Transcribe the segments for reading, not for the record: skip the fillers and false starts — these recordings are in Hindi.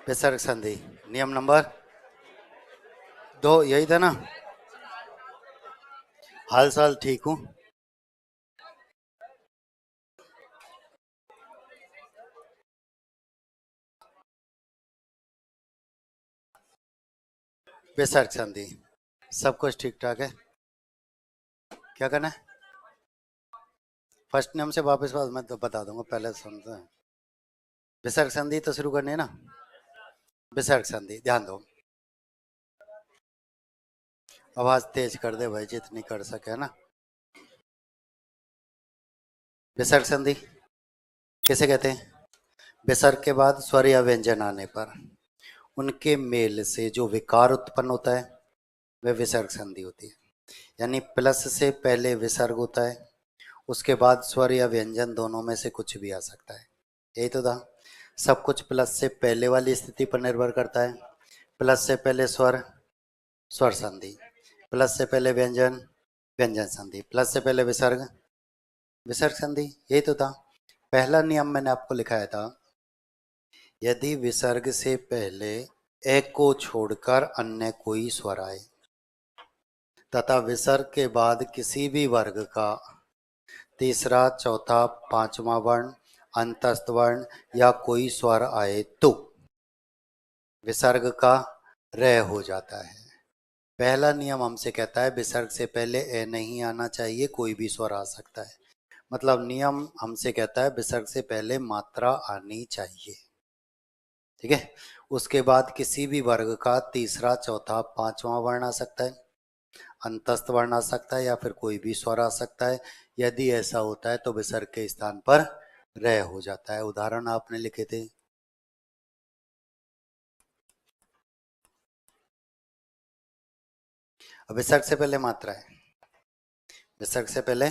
विसर्ग संधि नियम नंबर 2 यही था ना। हाल साल ठीक हूँ। विसर्ग संधि सब कुछ ठीक ठाक है। क्या करना है? फर्स्ट नियम से वापस मैं तो बता दूंगा, पहले समझो। विसर्ग संधि तो शुरू करनी है ना। विसर्ग संधि ध्यान दो, आवाज तेज कर दे भाई जितनी कर सके, है ना। विसर्ग संधि किसे कहते हैं? विसर्ग के बाद स्वर या व्यंजन आने पर उनके मेल से जो विकार उत्पन्न होता है वह विसर्ग संधि होती है। यानी प्लस से पहले विसर्ग होता है, उसके बाद स्वर या व्यंजन दोनों में से कुछ भी आ सकता है। यही तो था। सब कुछ प्लस से पहले वाली स्थिति पर निर्भर करता है। प्लस से पहले स्वर, स्वर संधि। प्लस से पहले व्यंजन, व्यंजन संधि। प्लस से पहले विसर्ग, विसर्ग संधि। यही तो था। पहला नियम मैंने आपको लिखाया था, यदि विसर्ग से पहले एक को छोड़कर अन्य कोई स्वर आए तथा विसर्ग के बाद किसी भी वर्ग का तीसरा, चौथा, पांचवा वर्ण, अंतस्थ वर्ण या कोई स्वर आए तो विसर्ग का रय हो जाता है। पहला नियम हमसे कहता है विसर्ग से पहले ए नहीं आना चाहिए, कोई भी स्वर आ सकता है। मतलब नियम हमसे कहता है विसर्ग से पहले मात्रा आनी चाहिए, ठीक है। उसके बाद किसी भी वर्ग का तीसरा, चौथा, पांचवा वर्ण आ सकता है, अंतस्थ वर्ण आ सकता है या फिर कोई भी स्वर आ सकता है। यदि ऐसा होता है तो विसर्ग के स्थान पर रय हो जाता है। उदाहरण आपने लिखे थे, विसर्ग से पहले मात्रा है, विसर्ग से पहले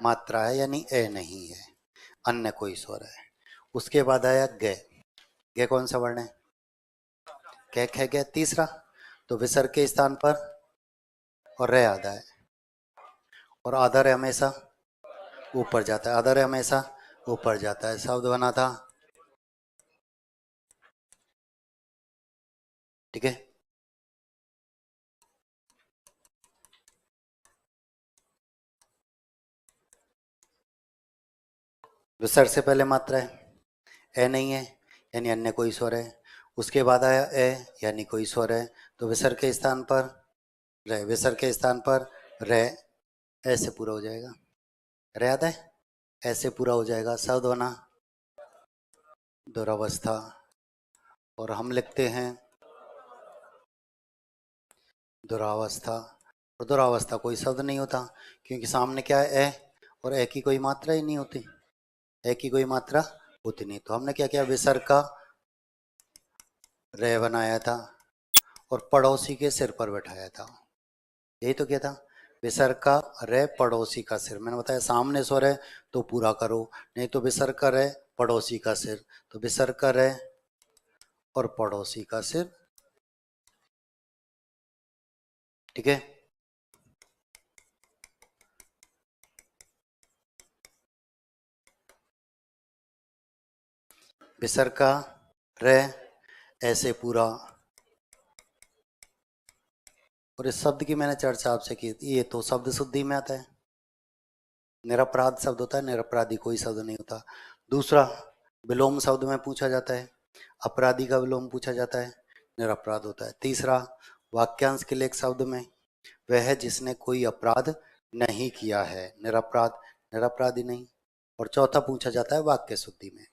मात्रा है यानी ए नहीं है, अन्य कोई स्वर है। उसके बाद आया ग। ग कौन सा वर्ण है? क ख ग तीसरा, तो विसर्ग के स्थान पर और रे आधा है, और आधा हमेशा ऊपर जाता है, आधा हमेशा ऊपर जाता है। शब्द बना था, ठीक है। विसर्ग से पहले मात्रा है, ए नहीं है यानी अन्य कोई स्वर है। उसके बाद आया ए यानी कोई स्वर है, तो विसर्ग के स्थान पर रे, विसर्ग के स्थान पर रे, ऐसे पूरा हो जाएगा। रे याद है, ऐसे पूरा हो जाएगा। शब्द बना दुरावस्था, और हम लिखते हैं दुरावस्था। और दुरावस्था कोई शब्द नहीं होता क्योंकि सामने क्या है, ए, और ए की कोई मात्रा ही नहीं होती, ए की कोई मात्रा होती नहीं। तो हमने क्या किया, विसर्ग का रे बनाया था और पड़ोसी के सिर पर बैठाया था। यही तो क्या था, विसर्ग का रे पड़ोसी का सिर। मैंने बताया सामने स्वर है तो पूरा करो, नहीं तो विसर्ग का रे पड़ोसी का सिर, तो विसर्ग का रे और पड़ोसी का सिर, ठीक है। विसर्ग का रे ऐसे पूरा। और इस शब्द की मैंने चर्चा आपसे की थी, ये तो शब्द शुद्धि में आता है। निरपराध शब्द होता है, निरपराधी कोई शब्द नहीं होता। दूसरा, विलोम शब्द में पूछा जाता है, अपराधी का विलोम पूछा जाता है, निरपराध होता है। तीसरा, वाक्यांश के लिए एक शब्द में वह है जिसने कोई अपराध नहीं किया है, निरपराध, निरपराधी नहीं। और चौथा पूछा जाता है वाक्य शुद्धि में।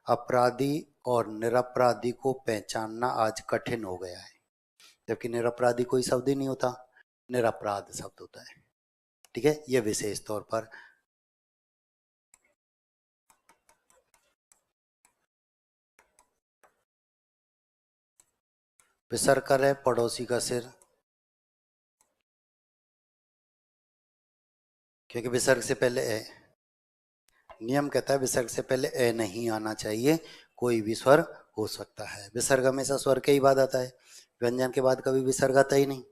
अपराधी और निरपराधी को पहचानना आज कठिन हो गया है, जबकि निरपराधी कोई शब्द ही नहीं होता, निरपराध शब्द होता है, ठीक है। ये विशेष तौर पर विसर्ग कर है पड़ोसी का सिर, क्योंकि विसर्ग से पहले ए, नियम कहता है विसर्ग से पहले ए नहीं आना चाहिए, कोई भी स्वर हो सकता है। विसर्ग हमेशा स्वर के ही बाद आता है, व्यंजन के बाद कभी विसर्ग आता ही नहीं,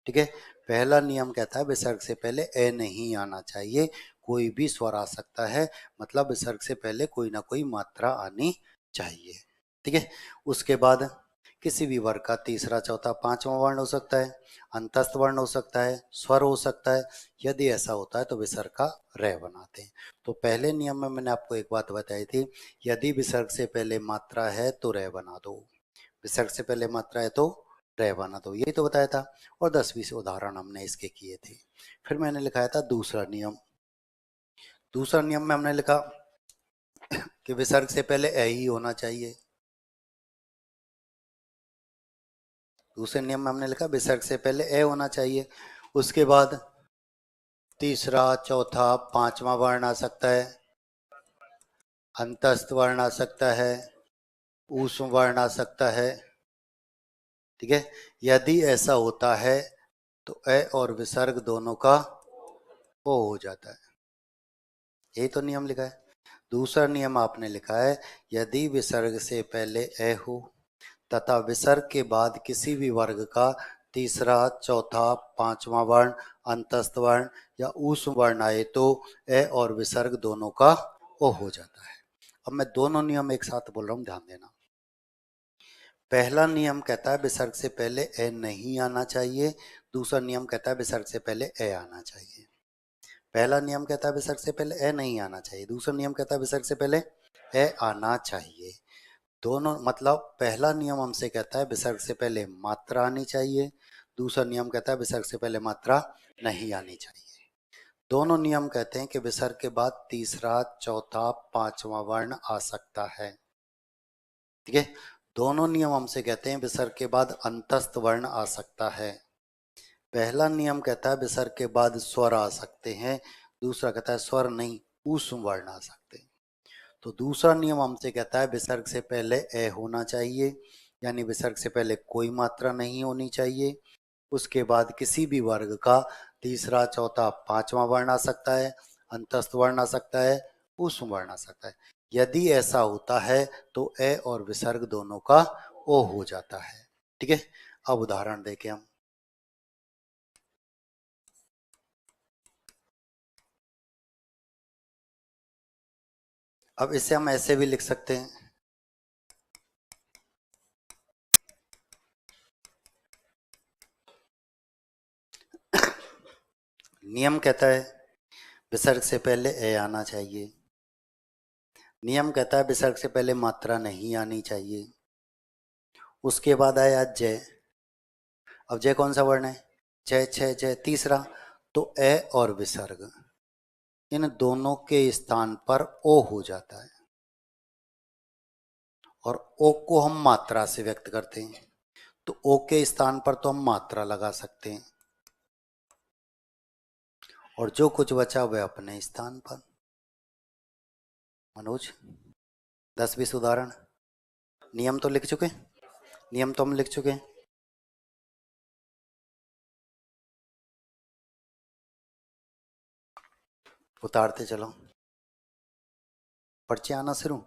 ठीक है। पहला नियम कहता है विसर्ग से पहले ए नहीं आना चाहिए, कोई भी स्वर आ सकता है, मतलब विसर्ग से पहले कोई ना कोई मात्रा आनी चाहिए। ठीक है। उसके बाद किसी भी वर्ग का तीसरा चौथा पांचवा वर्ण हो सकता है, अंतस्थ वर्ण हो सकता है, स्वर हो सकता है। यदि ऐसा होता है तो विसर्ग का रे बनाते हैं। तो पहले नियम में मैंने आपको एक बात बताई थी, यदि विसर्ग से पहले मात्रा है तो रे बना दो, विसर्ग से पहले मात्रा है तो रे बना दो, यही तो बताया था। और 10-20 उदाहरण हमने इसके किए थे। फिर मैंने लिखाया था दूसरा नियम। दूसरा नियम में हमने लिखा कि विसर्ग से पहले ए ही होना चाहिए। दूसरे नियम में हमने लिखा विसर्ग से पहले ए होना चाहिए। उसके बाद तीसरा चौथा पांचवा वर्ण आ सकता है, अंतस्थ वर्ण आ सकता है, ऊष्म वर्ण आ सकता है। ठीक है। यदि ऐसा होता है तो ए और विसर्ग दोनों का ओ हो जाता है। यही तो नियम लिखा है। दूसरा नियम आपने लिखा है, यदि विसर्ग से पहले ए हो तथा विसर्ग के बाद किसी भी वर्ग का तीसरा चौथा पांचवा वर्ण अंतस्थ वर्ण या ऊष्म वर्ण आए तो ए और विसर्ग दोनों का ओ हो जाता है। अब मैं दोनों नियम एक साथ बोल रहा हूं, ध्यान देना। पहला नियम कहता है विसर्ग से पहले ए नहीं आना चाहिए। दूसरा नियम कहता है विसर्ग से पहले ए आना चाहिए। पहला नियम कहता है विसर्ग से पहले ए नहीं आना चाहिए, दूसरा नियम कहता है विसर्ग से पहले ए आना चाहिए। दोनों मतलब पहला नियम हमसे कहता है विसर्ग से पहले मात्रा आनी चाहिए, दूसरा नियम कहता है विसर्ग से पहले मात्रा नहीं आनी चाहिए। दोनों नियम कहते हैं कि विसर्ग के बाद तीसरा चौथा पांचवा वर्ण आ सकता है। ठीक है। दोनों नियम हमसे कहते हैं विसर्ग के बाद अंतस्थ वर्ण आ सकता है। पहला नियम कहता है विसर्ग के बाद स्वर आ सकते हैं, दूसरा कहता है स्वर नहीं ऊष्म वर्ण आ सकते हैं। तो दूसरा नियम हमसे कहता है विसर्ग से पहले ए होना चाहिए, यानी विसर्ग से पहले कोई मात्रा नहीं होनी चाहिए। उसके बाद किसी भी वर्ग का तीसरा चौथा पांचवा वर्ण आ सकता है, अंतस्थ वर्ण आ सकता है, ऊष्म वर्ण आ सकता है। यदि ऐसा होता है तो ए और विसर्ग दोनों का ओ हो जाता है। ठीक है। अब उदाहरण देखें हम। अब इसे हम ऐसे भी लिख सकते हैं, नियम कहता है विसर्ग से पहले ए आना चाहिए, नियम कहता है विसर्ग से पहले मात्रा नहीं आनी चाहिए। उसके बाद आया जय। अब जय कौन सा वर्ण है? जय छय जय तीसरा। तो ए और विसर्ग इन दोनों के स्थान पर ओ हो जाता है, और ओ को हम मात्रा से व्यक्त करते हैं, तो ओ के स्थान पर तो हम मात्रा लगा सकते हैं, और जो कुछ बचा वह अपने स्थान पर। मनोज 10-20 उदाहरण। नियम तो लिख चुके, नियम तो हम लिख चुके हैं। उतारते चलो, पर्चे आना शुरू।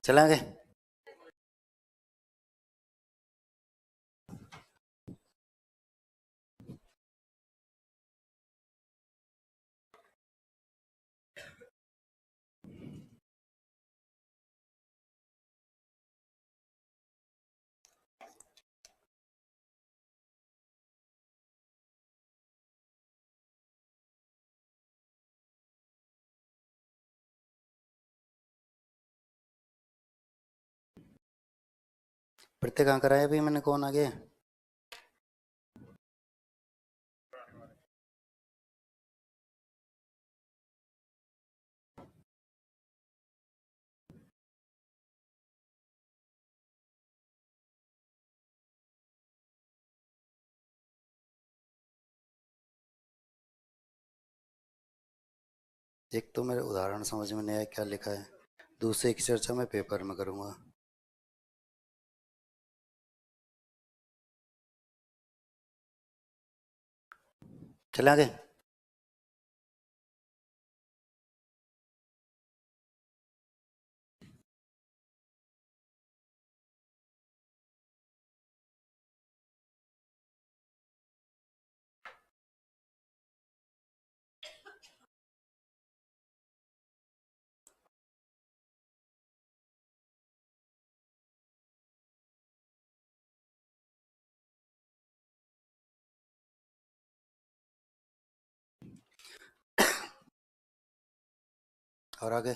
चलेंगे। प्रत्येक कहाँ कराया भी मैंने, कौन आ गया? एक तो मेरे उदाहरण समझ में नहीं आया क्या लिखा है, दूसरे की चर्चा मैं पेपर में करूंगा। चले आगे। और आगे।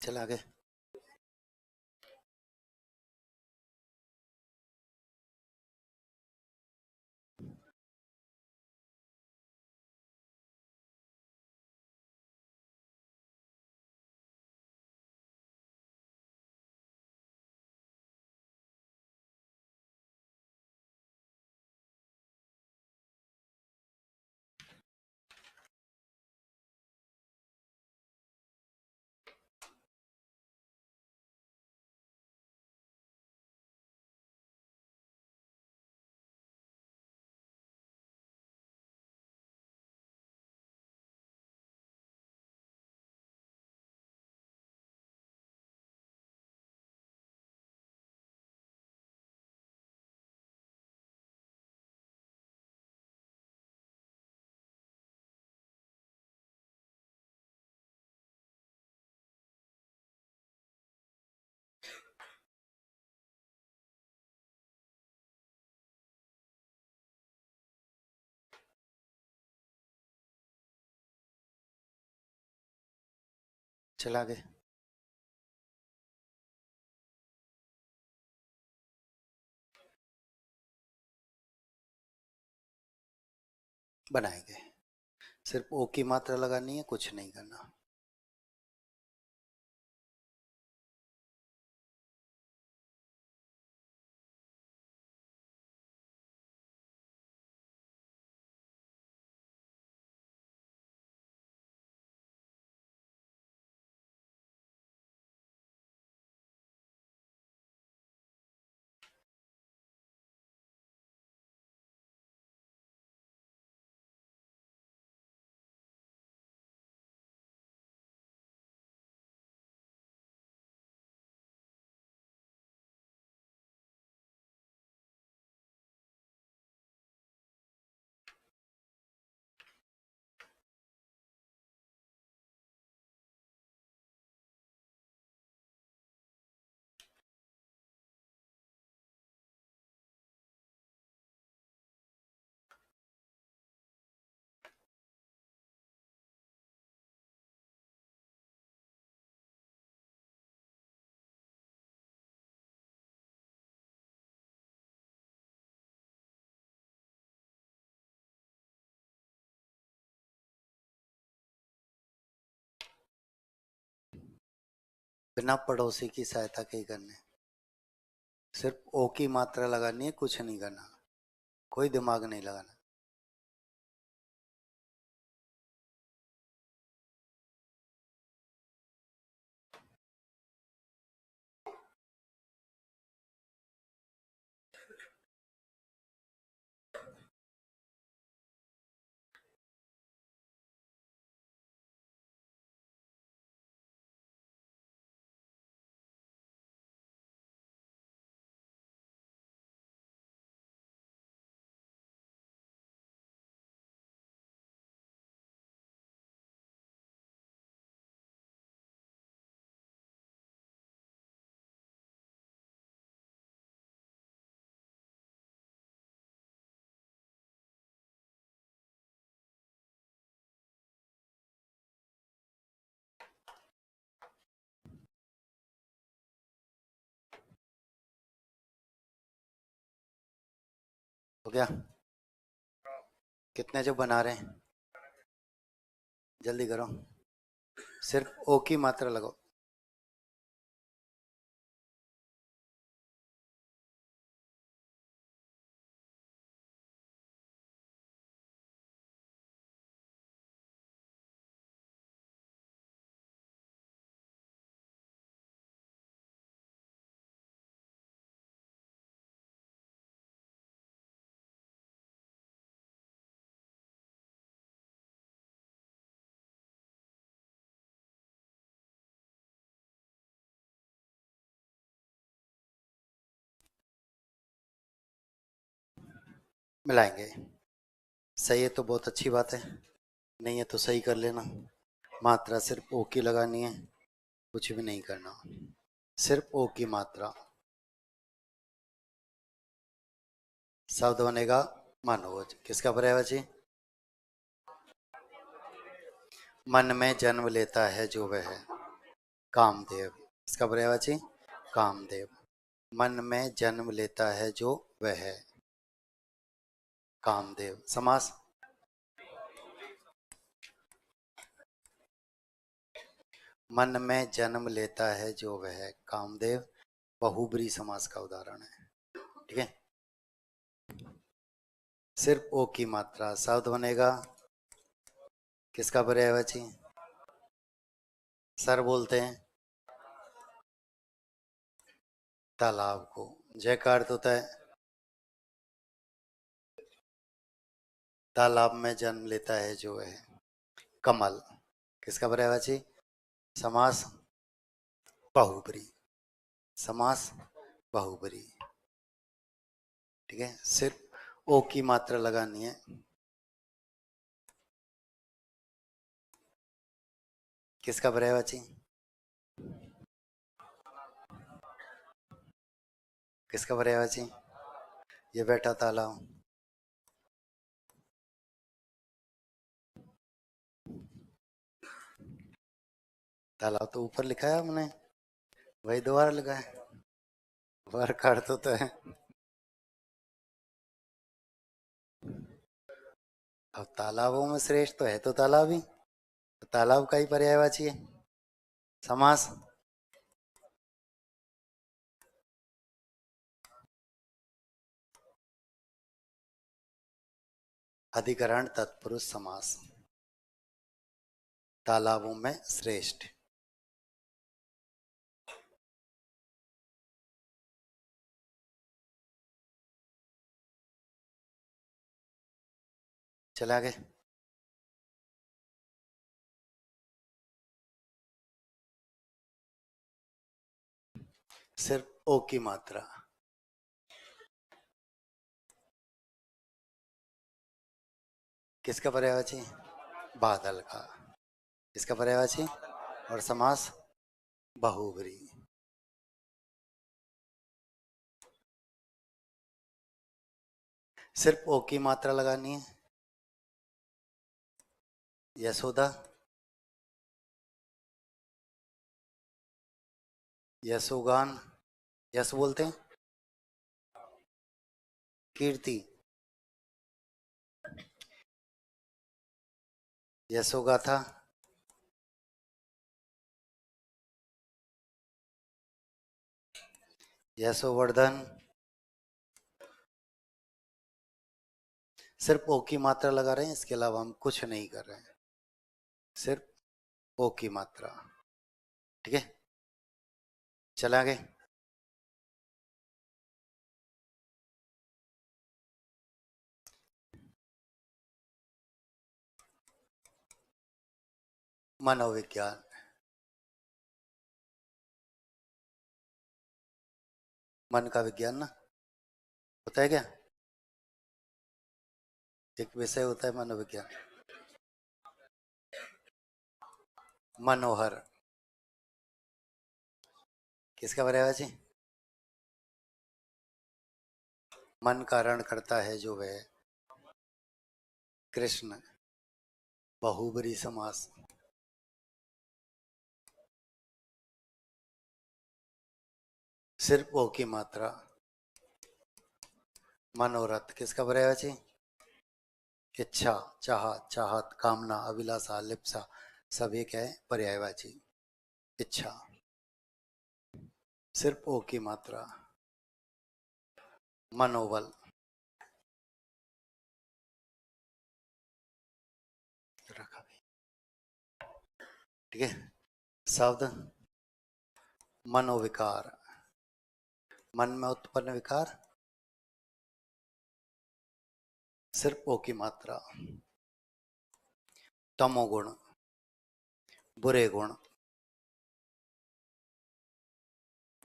चल आगे। चल आगे। बनाएंगे। सिर्फ ओ की मात्रा लगानी है, कुछ नहीं करना। बिना पड़ोसी की सहायता के ही करने। सिर्फ ओ की मात्रा लगानी है, कुछ नहीं करना, कोई दिमाग नहीं लगाना। हो गया? कितने जो बना रहे हैं, जल्दी करो। सिर्फ ओ की मात्रा लगाओ। मिलाएंगे। सही है तो बहुत अच्छी बात है, नहीं है तो सही कर लेना। मात्रा सिर्फ ओ की लगानी है, कुछ भी नहीं करना, सिर्फ ओ की मात्रा। शब्द बनेगा मनोज। किसका पर्यायवाची? मन में जन्म लेता है जो वह है, कामदेव। इसका पर्यायवाची? कामदेव। मन में जन्म लेता है जो वह है, कामदेव। समास? मन में जन्म लेता है जो वह है, कामदेव बहुब्री समास का उदाहरण है। ठीक है, सिर्फ ओ की मात्रा। शब्द बनेगा किसका पर्यायवाची? सर बोलते हैं तालाब को। जय का अर्थ होता है तालाब में जन्म लेता है जो है, कमल। किसका पर्यायवाची? समास बहुब्री। समास बहुब्री। ठीक है, सिर्फ ओ की मात्रा लगानी है। किसका पर्यायवाची? किसका पर्यायवाची? ये बैठा तालाब। तालाब तो ऊपर लिखा है हमने, वही दोबारा लिखा है। वर्क अर्थ होता है, अब तालाबों में श्रेष्ठ तो है तो तालाब ही, तो तालाब का ही पर्यायवाची है। समास? अधिकरण तत्पुरुष समास। तालाबों में श्रेष्ठ। चला गए। सिर्फ ओ की मात्रा। किसका पर्यायवाची? बादल का। इसका पर्यायवाची? और समास बहुब्री। सिर्फ ओ की मात्रा लगानी है। यशोदा, यशोगान, यश बोलते हैं। कीर्ति, यशोगाथा, यशोवर्धन। सिर्फ ओ की मात्रा लगा रहे हैं, इसके अलावा हम कुछ नहीं कर रहे हैं, सिर्फ ओ की मात्रा। ठीक है, चला आगे। मनोविज्ञान। मन का विज्ञान ना होता है क्या? एक विषय होता है मनोविज्ञान। मनोहर किसका पर्यायवाची? मन का रण करता है जो वह कृष्ण। बहुबरी समास। सिर्फ ओ की मात्रा। मनोरथ किसका पर्यायवाची? इच्छा, चाहत, चाहत, कामना, अभिलाषा, लिप्सा, सब ये क्या है? पर्यायवाची। इच्छा। सिर्फ ओ की मात्रा। मनोबल। रखा भी। ठीक है, शब्द मनोविकार। मन में उत्पन्न विकार, सिर्फ ओ की मात्रा। तमोगुण, बुरे गुण।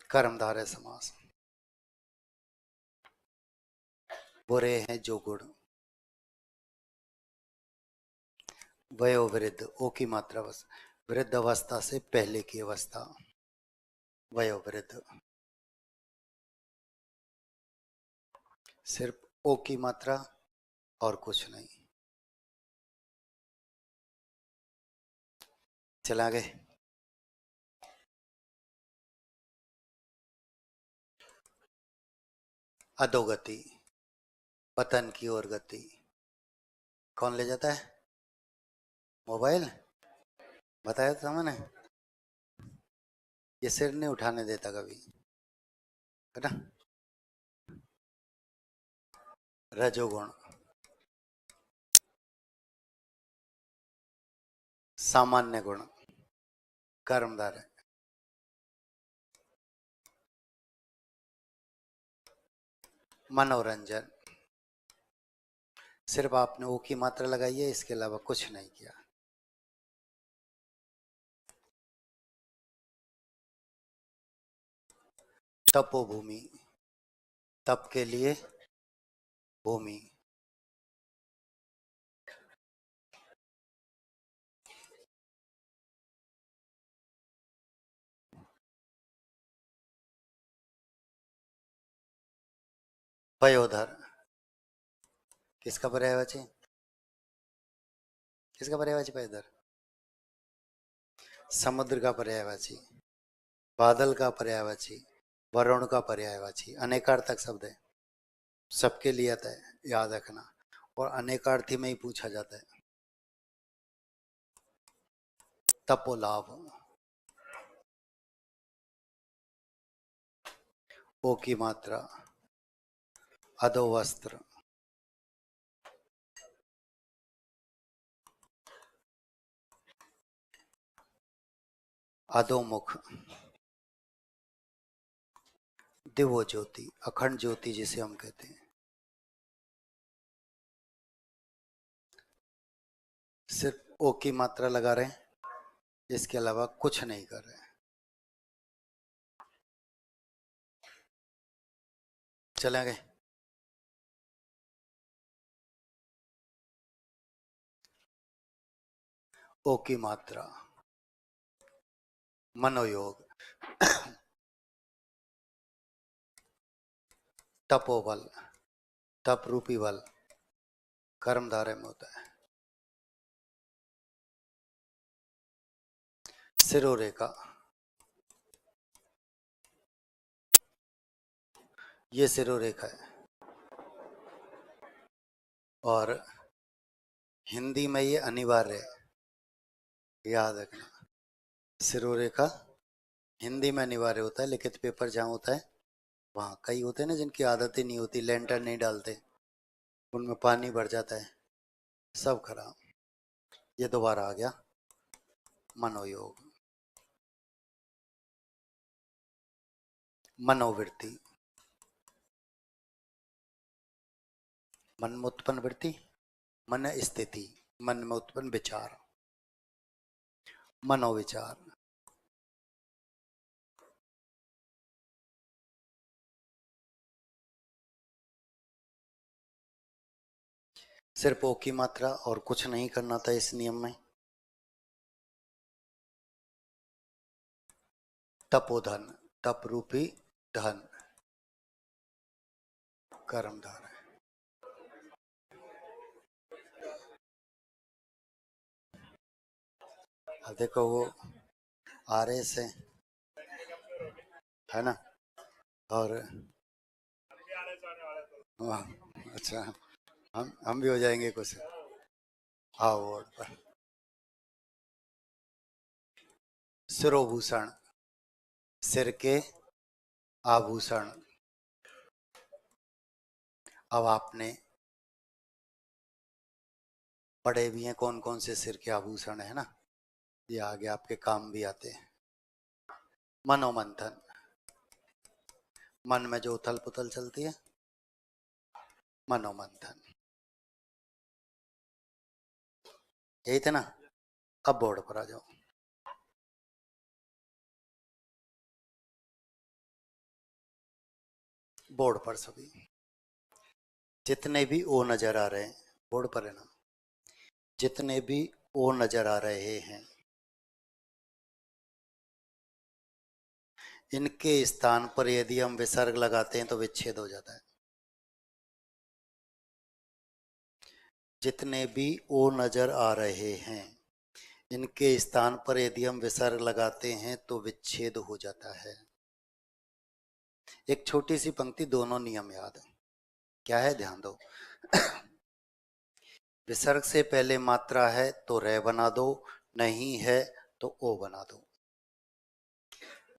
कर्मधारय समास। बुरे हैं जो गुण। वयोवृद्ध, ओ की मात्रा बस। वृद्ध अवस्था से पहले की अवस्था, वयोवृद्ध। सिर्फ ओ की मात्रा और कुछ नहीं। चला गए। अधोगति, पतन की ओर गति। कौन ले जाता है? मोबाइल। बताया था मैंने, ये सिर नहीं उठाने देता कभी, है ना। रजोगुण, सामान्य गुण। कर्मधार है। मनोरंजन। सिर्फ आपने ओ की मात्रा लगाई है, इसके अलावा कुछ नहीं किया। तपोभूमि, तप के लिए भूमि। पयोधर किसका पर्यायवाची? किसका पर्यायवाची पयोधर? समुद्र का पर्यायवाची, बादल का पर्यायवाची, वरुण का पर्यायवाची। अनेकार्थक शब्द है, सबके लिए आता है, याद रखना। और अनेकार्थी में ही पूछा जाता है। तपोलाभ, ओ की मात्रा। अधोवस्त्र, अधोमुख। दिव्य ज्योति, अखंड ज्योति जिसे हम कहते हैं। सिर्फ ओ की मात्रा लगा रहे हैं, इसके अलावा कुछ नहीं कर रहे हैं। चले गए। ओ की मात्रा। मनोयोग, तपोबल, तप रूपी बल कर्मधारय में होता है। सिरोरेखा, ये सिरोरेखा है, और हिंदी में ये अनिवार्य है, याद रखना। सिरोरेखा हिंदी में अनिवार्य होता है, लिखित पेपर जहाँ होता है वहाँ कई होते हैं ना जिनकी आदत ही नहीं होती, लेंटर नहीं डालते, उनमें पानी भर जाता है, सब खराब। ये दोबारा आ गया मनोयोग, मनोवृत्ति, मन में उत्पन्न वृत्ति, मन स्थिति, मन में उत्पन्न विचार, मनोविचार। सिर्फ ओ की मात्रा और कुछ नहीं करना था इस नियम में। तपोधन, तप रूपी धन, कर्मधार है। अब देखो वो आर से है ना, और वाह, अच्छा, हम भी हो जाएंगे कुछ। हाँ बोर्ड पर सिरोभूषण, सिर के आभूषण। अब आपने पढ़े भी हैं कौन कौन से सिर के आभूषण है ना, ये आगे आपके काम भी आते हैं। मनोमंथन, मन में जो उथल पुथल चलती है, मनोमंथन, यही थे ना। अब बोर्ड पर आ जाओ। बोर्ड पर सभी जितने भी ओ नजर आ रहे हैं, बोर्ड पर है ना, जितने भी ओ नजर आ रहे हैं, इनके स्थान पर यदि हम विसर्ग लगाते हैं तो विच्छेद हो जाता है। जितने भी ओ नजर आ रहे हैं, इनके स्थान पर यदि हम विसर्ग लगाते हैं तो विच्छेद हो जाता है। एक छोटी सी पंक्ति, दोनों नियम याद है, क्या है ध्यान दो। विसर्ग से पहले मात्रा है तो रे बना दो, नहीं है तो ओ बना दो।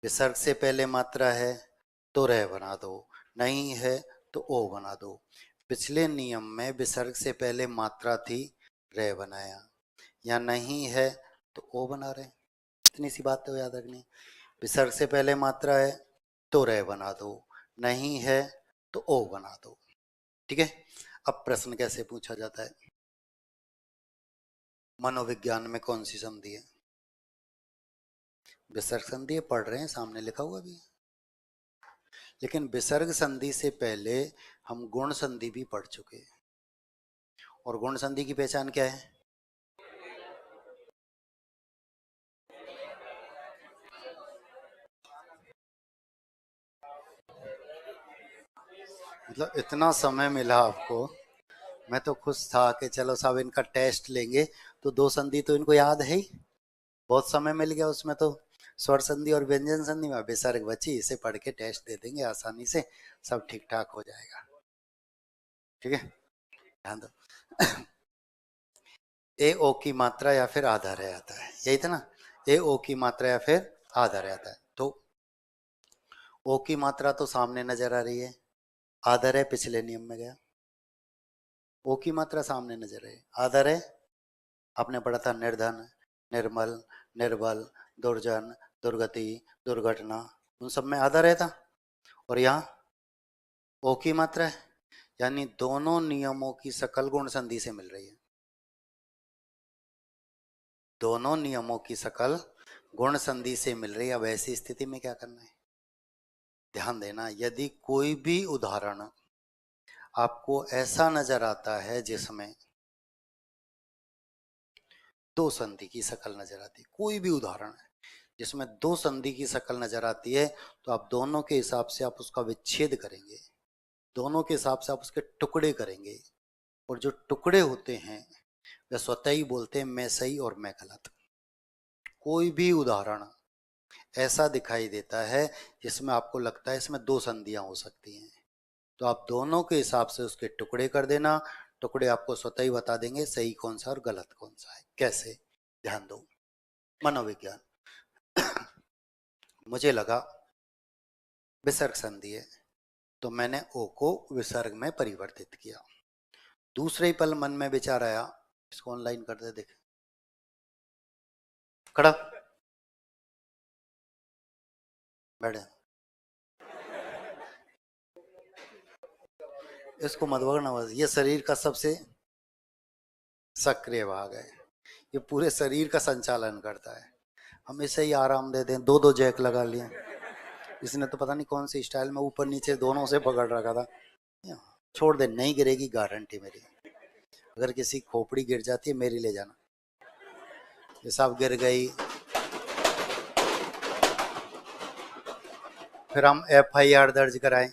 विसर्ग से पहले मात्रा है तो रे बना दो, नहीं है तो ओ बना दो। पिछले नियम में विसर्ग से पहले मात्रा थी, रे बनाया, या नहीं है तो ओ बना रहे। इतनी सी बात तो याद रखनी। विसर्ग से पहले मात्रा है तो रे बना दो, नहीं है तो ओ बना दो। ठीक है। अब प्रश्न कैसे पूछा जाता है, मनोविज्ञान में कौन सी संधि है? विसर्ग संधि है, पढ़ रहे हैं, सामने लिखा हुआ भी है। लेकिन विसर्ग संधि से पहले हम गुण संधि भी पढ़ चुके हैं, और गुण संधि की पहचान क्या है? मतलब इतना समय मिला आपको, मैं तो खुश था कि चलो साहब इनका टेस्ट लेंगे, तो दो संधि तो इनको याद है ही, बहुत समय मिल गया उसमें तो। स्वर संधि और व्यंजन संधि में विसर्ग बची, इसे पढ़ के टेस्ट दे देंगे आसानी से, सब ठीक ठाक हो जाएगा। ठीक है, ध्यान दो। ए ओ की मात्रा या फिर आधा रह आता है, यही था ना, ए ओ की मात्रा या फिर आधा रह आता है। तो ओ की मात्रा तो सामने नजर आ रही है, आधा है पिछले नियम में गया। ओ की मात्रा सामने नजर है, आधा है आपने पढ़ा था, निर्धन, निर्मल, निर्बल, दुर्जन, दुर्गति, दुर्घटना, उन सब में आधा रहता। और यहाँ ओ की मात्रा है, यानी दोनों नियमों की सकल गुण संधि से मिल रही है। दोनों नियमों की सकल गुण संधि से मिल रही है। अब ऐसी स्थिति में क्या करना है, ध्यान देना। यदि कोई भी उदाहरण आपको ऐसा नजर आता है जिसमें दो संधि की शकल नजर आती है, कोई भी उदाहरण है जिसमें दो संधि की शकल नजर आती है, तो आप दोनों के हिसाब से आप उसका विच्छेद करेंगे, दोनों के हिसाब से आप उसके टुकड़े करेंगे, और जो टुकड़े होते हैं वे स्वतः ही बोलते हैं मैं सही और मैं गलत। कोई भी उदाहरण ऐसा दिखाई देता है जिसमें आपको लगता है इसमें दो संधियां हो सकती हैं, तो आप दोनों के हिसाब से उसके टुकड़े कर देना, टुकड़े आपको स्वतः ही बता देंगे सही कौन सा और गलत कौन सा है। कैसे, ध्यान दो। मनोविज्ञान, मुझे लगा विसर्ग संधि है, तो मैंने ओ को विसर्ग में परिवर्तित किया। दूसरे ही पल मन में विचार आया, इसको ऑनलाइन कर दे, देख खड़ा बैठे, इसको मत भगना बस, ये शरीर का सबसे सक्रिय भाग है, ये पूरे शरीर का संचालन करता है। हम इसे ही आराम दे दें, दो दो जैक लगा लिए, इसने तो पता नहीं कौन सी स्टाइल में ऊपर नीचे दोनों से पकड़ रखा था। छोड़ दे, नहीं गिरेगी, गारंटी मेरी। अगर किसी खोपड़ी गिर जाती है मेरी ले जाना, ये सब गिर गई, फिर हम FIR दर्ज कराएं,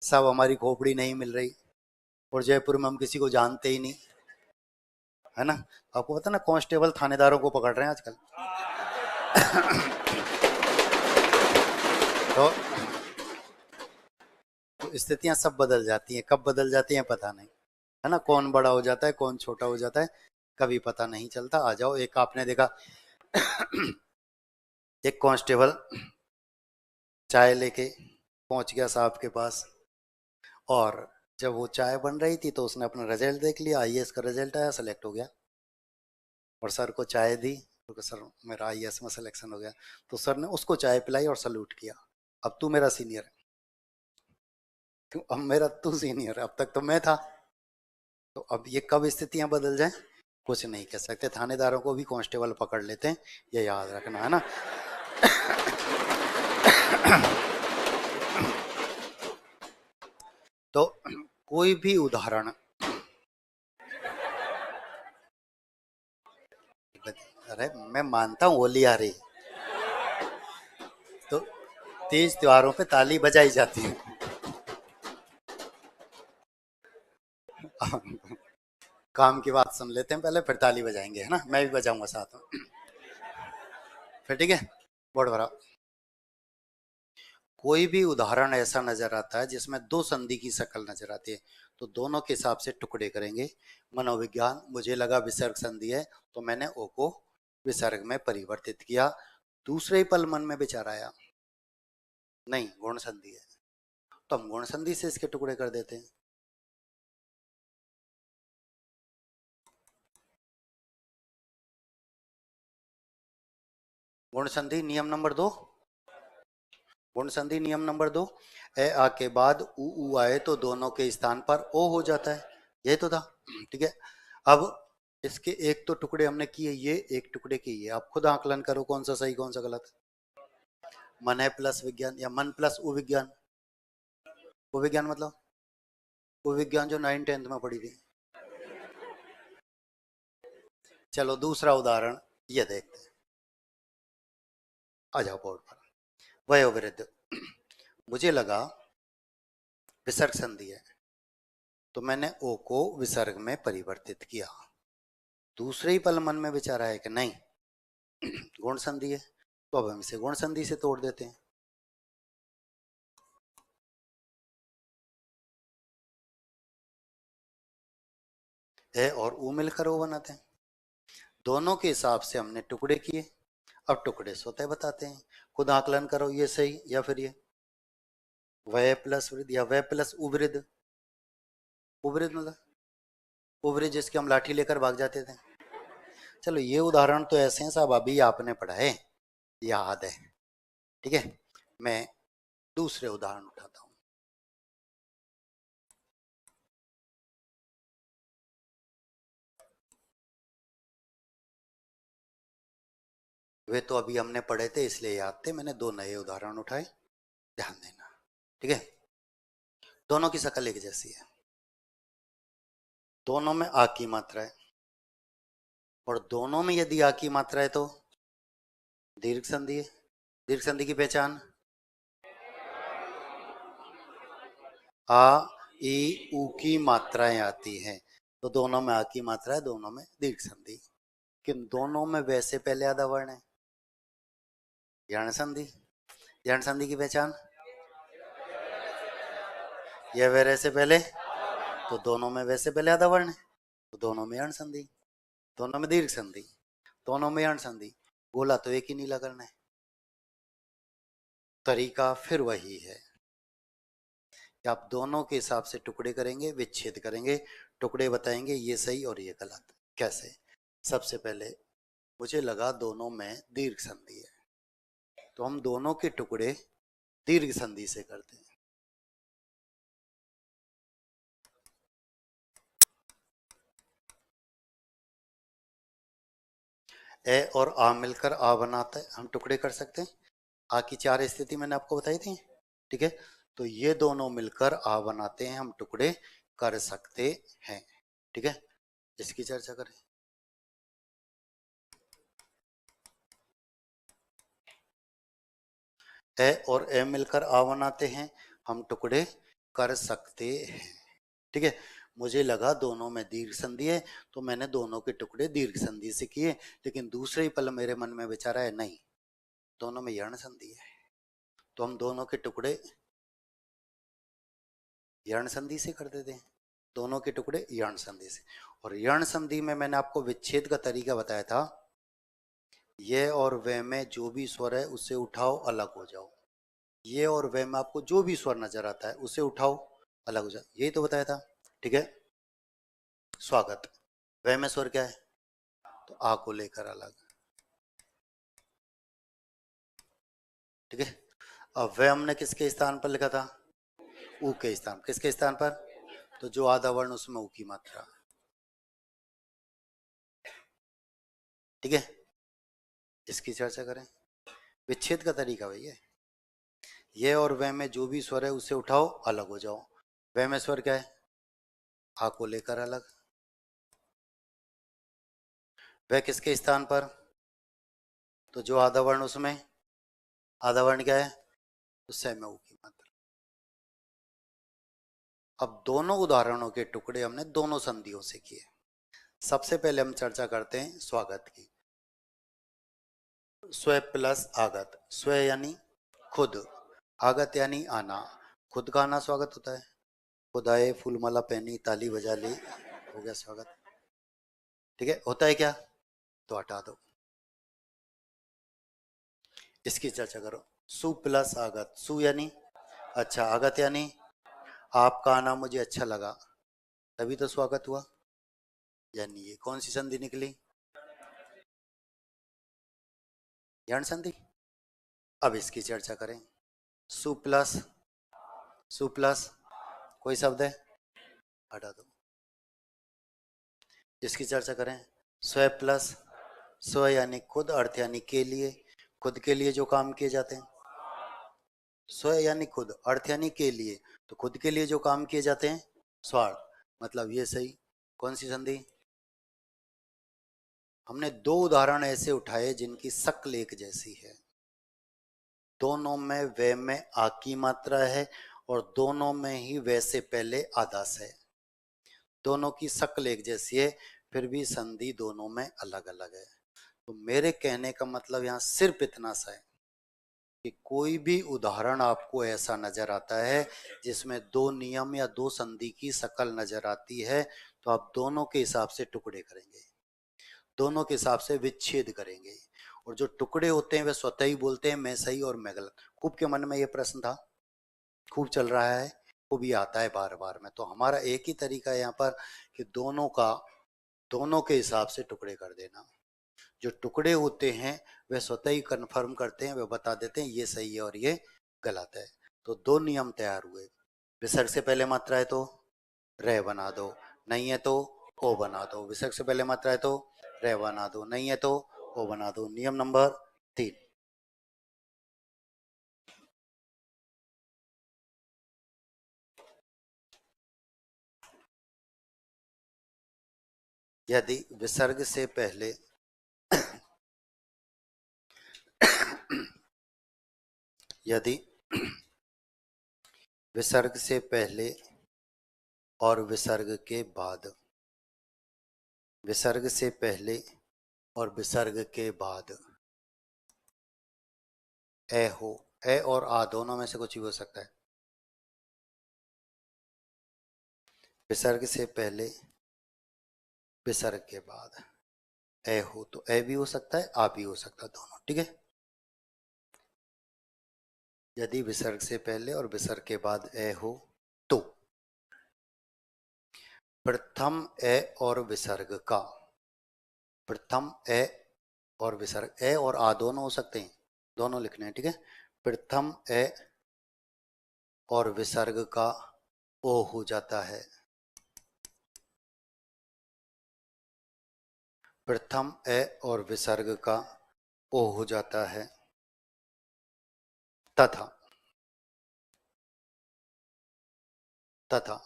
सब हमारी खोपड़ी नहीं मिल रही, और जयपुर में हम किसी को जानते ही नहीं, है ना। आपको पता ना कांस्टेबल थानेदारों को पकड़ रहे हैं आजकल। तो स्थितियां सब बदल जाती हैं, कब बदल जाती हैं पता नहीं, है ना। कौन बड़ा हो जाता है, कौन छोटा हो जाता है, कभी पता नहीं चलता। आ जाओ, एक आपने देखा एक कांस्टेबल चाय लेके पहुंच गया साहब के पास, और जब वो चाय बन रही थी तो उसने अपना रिजल्ट देख लिया, IAS का रिजल्ट आया, सेलेक्ट हो गया, और सर को चाय दी, तो सर मेरा IAS में सिलेक्शन हो गया। तो सर ने उसको चाय पिलाई और सल्यूट किया, अब तू मेरा सीनियर है, क्यों, अब मेरा तू सीनियर है, अब तक तो मैं था। तो अब ये कब स्थितियां बदल जाएं कुछ नहीं कह सकते, थानेदारों को भी कांस्टेबल पकड़ लेते हैं, ये याद रखना, है ना। तो कोई भी उदाहरण, अरे मैं मानता हूँ होली आ रही, तो तीज त्योहारों पे ताली बजाई जाती है। काम की बात सुन लेते हैं पहले, फिर ताली बजाएंगे, है ना, मैं भी बजाऊंगा साथ में, फिर ठीक है। बोर्ड भरा। कोई भी उदाहरण ऐसा नजर आता है जिसमें दो संधि की शक्ल नजर आती है, तो दोनों के हिसाब से टुकड़े करेंगे। मनोविज्ञान, मुझे लगा विसर्ग संधि है, तो मैंने ओ को विसर्ग में परिवर्तित किया। दूसरे ही पल मन में विचार आया, नहीं गुण संधि है, तो हम गुण संधि से इसके टुकड़े कर देते हैं। गुण संधि नियम नंबर 2, गुण संधि नियम नंबर 2, ए आ के बाद उ आए तो दोनों के स्थान पर ओ हो जाता है, ये तो था, ठीक है। अब इसके एक तो टुकड़े हमने किए, ये एक टुकड़े किए, आप खुद आकलन करो कौन सा सही कौन सा गलत। मन है प्लस विज्ञान, या मन प्लस उ विज्ञान, उ विज्ञान मतलब उ विज्ञान जो 9th 10th में पढ़ी थी। चलो दूसरा उदाहरण ये देखते हैं, आ जाओ बोर्ड पर। वयोवृद्ध, मुझे लगा विसर्ग संधि है, तो मैंने ओ को विसर्ग में परिवर्तित किया। दूसरे ही पल मन में विचार आया कि नहीं गुण संधि है, तो अब हम इसे गुण संधि से तोड़ देते हैं। ए और ऊ मिलकर ओ बनाते हैं, दोनों के हिसाब से हमने टुकड़े किए, अब टुकड़े स्वतः बताते हैं। खुद आकलन करो, ये सही या फिर ये, वय प्लस वृद्ध या वय प्लस उवृद्ध, उवृद्ध मतलब उवृद्ध जिसके हम लाठी लेकर भाग जाते थे। चलो ये उदाहरण तो ऐसे हैं साहब, अभी आपने पढ़ा है, याद है, ठीक है। मैं दूसरे उदाहरण उठाता हूं। वे तो अभी हमने पढ़े थे इसलिए याद थे, मैंने दो नए उदाहरण उठाए, ध्यान देना, ठीक है। दोनों की शक्ल एक जैसी है, दोनों में आ की मात्रा है, और दोनों में यदि आ की मात्रा है तो दीर्घ संधि है। दीर्घ संधि की पहचान, आ ई ऊ की मात्राएं आती हैं, तो दोनों में आ की मात्रा है, दोनों में दीर्घ संधि, किन दोनों में वैसे पहले आधा वर्ण है, यण संधि। यण संधि की पहचान, यह वैरे से पहले, तो दोनों में वैसे पहले आधा वर्ण है, तो दोनों में यण संधि, दोनों में दीर्घ संधि, दोनों में यण संधि, गोला तो एक ही नीला करना है। तरीका फिर वही है, कि आप दोनों के हिसाब से टुकड़े करेंगे, विच्छेद करेंगे, टुकड़े बताएंगे ये सही और ये गलत। कैसे? सबसे पहले मुझे लगा दोनों में दीर्घ संधि है, तो हम दोनों के टुकड़े दीर्घ संधि से करते हैं। ए और आ मिलकर आ बनाता है, हम टुकड़े कर सकते हैं। आ की 4 स्थिति मैंने आपको बताई थी, ठीक है। तो ये दोनों मिलकर आ बनाते हैं, हम टुकड़े कर सकते हैं, ठीक है। इसकी चर्चा करें। ए और ए मिलकर आ बनाते हैं, हम टुकड़े कर सकते हैं, ठीक है। मुझे लगा दोनों में दीर्घ संधि है, तो मैंने दोनों के टुकड़े दीर्घ संधि से किए, लेकिन दूसरे ही पल मेरे मन में विचार है नहीं, दोनों में यर्ण संधि है, तो हम दोनों के टुकड़े यर्ण संधि से कर देते हैं। दोनों के टुकड़े यर्ण संधि से। और यर्ण संधि में मैंने आपको विच्छेद का तरीका बताया था, ये और वे में जो भी स्वर है उसे उठाओ अलग हो जाओ। ये और वे में आपको जो भी स्वर नजर आता है उसे उठाओ अलग हो जाओ, यही तो बताया था, ठीक है। स्वागत, वे में स्वर क्या है? तो आ को लेकर अलग, ठीक है। अब वे हमने किसके स्थान पर लिखा था? ऊ के स्थान, किसके स्थान पर? तो जो आधा वर्ण उसमें ऊ की मात्रा, ठीक है। इसकी चर्चा करें। विच्छेद का तरीका वही है, ये और वह में जो भी स्वर है उसे उठाओ अलग हो जाओ। वह में स्वर क्या है? आ को लेकर अलग। वह किसके स्थान पर? तो जो आधा वर्ण उसमें, आधा वर्ण क्या है? उससे में ऊ की मात्रा। अब दोनों उदाहरणों के टुकड़े हमने दोनों संधियों से किए। सबसे पहले हम चर्चा करते हैं स्वागत की। स्व प्लस आगत, स्व यानी खुद, आगत यानी आना। खुद का आना स्वागत होता है, खुद आए, फूलमाला पहनी, ताली बजा ली, हो गया स्वागत, ठीक है। होता है क्या? तो हटा दो, इसकी चर्चा करो। सु प्लस आगत, सु यानी अच्छा, आगत यानी आपका आना मुझे अच्छा लगा, तभी तो स्वागत हुआ, यानी ये कौन सी संधि निकली? यर्ण संधि। अब इसकी चर्चा करें। सु प्लस, सु प्लस कोई शब्द है, हटा दो, इसकी चर्चा करें। स्व प्लस, स्व यानी खुद, अर्थ यानी के लिए, खुद के लिए जो काम किए जाते हैं। स्व यानी खुद, अर्थ यानी के लिए, तो खुद के लिए जो काम किए जाते हैं स्वार्थ, मतलब ये सही। कौन सी संधि? हमने दो उदाहरण ऐसे उठाए जिनकी शक्ल एक जैसी है, दोनों में वे में आ की मात्रा है और दोनों में ही वे से पहले आदास है, दोनों की शक्ल एक जैसी है, फिर भी संधि दोनों में अलग अलग है। तो मेरे कहने का मतलब यहाँ सिर्फ इतना सा है कि कोई भी उदाहरण आपको ऐसा नजर आता है जिसमें दो नियम या दो संधि की शक्ल नजर आती है, तो आप दोनों के हिसाब से टुकड़े करेंगे, दोनों के हिसाब से विच्छेद करेंगे। और जो टुकड़े होते हैं वे स्वतः ही बोलते हैं मैं सही और मैं गलत। खूब के मन में ये प्रश्न था, खूब चल रहा है, खूब ये आता है बार बार में। तो हमारा एक ही तरीका है यहाँ पर कि दोनों का, दोनों के हिसाब से टुकड़े कर देना। जो टुकड़े होते हैं वे स्वतः ही कन्फर्म करते हैं, वे बता देते हैं ये सही है और ये गलत है। तो दो नियम तैयार हुए। विसर्ग से पहले मात्रा है तो रे बना दो, नहीं है तो ओ बना दो। विसर्ग से पहले मात्रा है तो रे बना दो, नहीं है तो ओ बना दो। नियम नंबर 3, यदि विसर्ग से पहले यदि विसर्ग से पहले और विसर्ग के बाद, विसर्ग से पहले और विसर्ग के बाद ए हो, ए और आ दोनों में से कुछ भी हो सकता है। विसर्ग से पहले विसर्ग के बाद ए हो, तो ए भी हो सकता है आ भी हो सकता है, दोनों, ठीक है। यदि विसर्ग से पहले और विसर्ग के बाद ए हो प्रथम ए और विसर्ग का, प्रथम ए और विसर्ग, ए और आ दोनों हो सकते हैं, दोनों लिखने हैं, ठीक है। प्रथम ए और विसर्ग का ओ हो जाता है, प्रथम ए और विसर्ग का ओ हो जाता है, तथा, तथा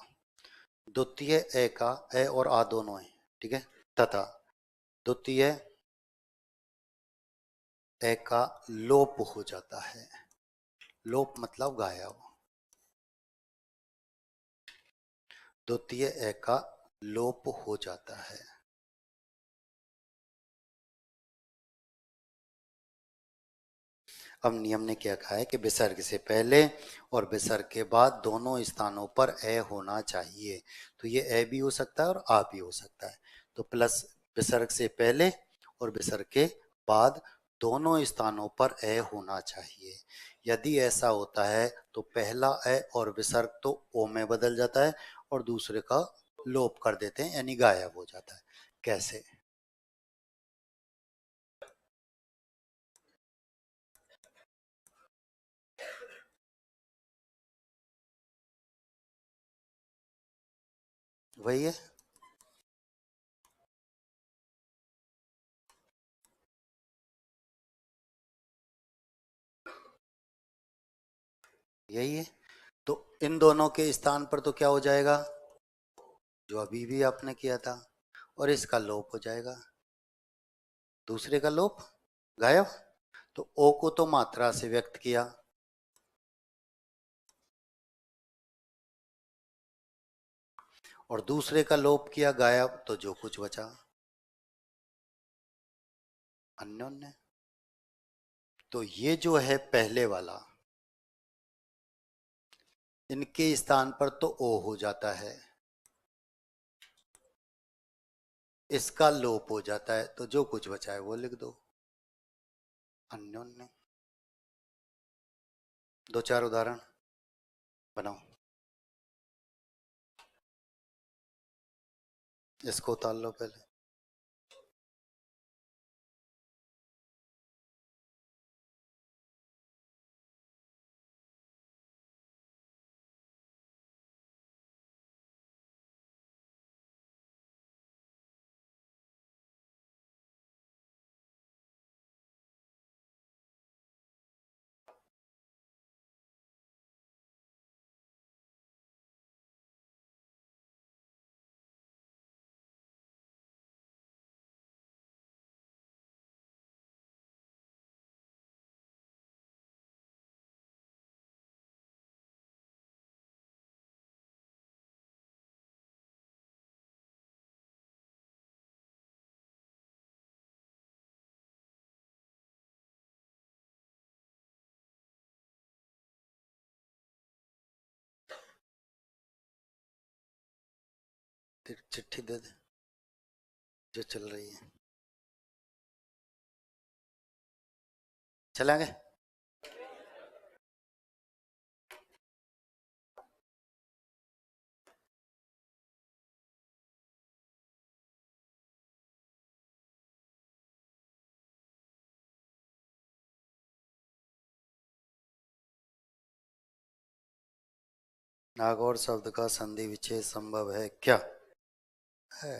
द्वितीय ए का, ए और आ दोनों है, ठीक है, तथा द्वितीय ए का लोप हो जाता है, लोप मतलब गायब, द्वितीय ए का लोप हो जाता है। अब नियम ने क्या कहा है कि विसर्ग से पहले और विसर्ग के बाद दोनों स्थानों पर ए होना चाहिए, तो ये ए भी हो सकता है और आ भी हो सकता है, तो प्लस विसर्ग से पहले और विसर्ग के बाद दोनों स्थानों पर ए होना चाहिए। यदि ऐसा होता है तो पहला ए और विसर्ग तो ओ में बदल जाता है और दूसरे का लोप कर देते हैं, यानी गायब हो जाता है। कैसे? वही है, यही है। तो इन दोनों के स्थान पर तो क्या हो जाएगा, जो अभी भी आपने किया था, और इसका लोप हो जाएगा, दूसरे का लोप, गायब। तो ओ को तो मात्रा से व्यक्त किया, और दूसरे का लोप किया, गायब, तो जो कुछ बचा अन्योन्य। तो ये जो है पहले वाला, इनके स्थान पर तो ओ हो जाता है, इसका लोप हो जाता है, तो जो कुछ बचा है वो लिख दो, अन्योन्य। दो चार उदाहरण बनाओ, इसको उतार लो पहले। चिट्ठी दे दे जो चल रही है, चलेंगे। नागौर शब्द का संधि विच्छेद संभव है क्या? है,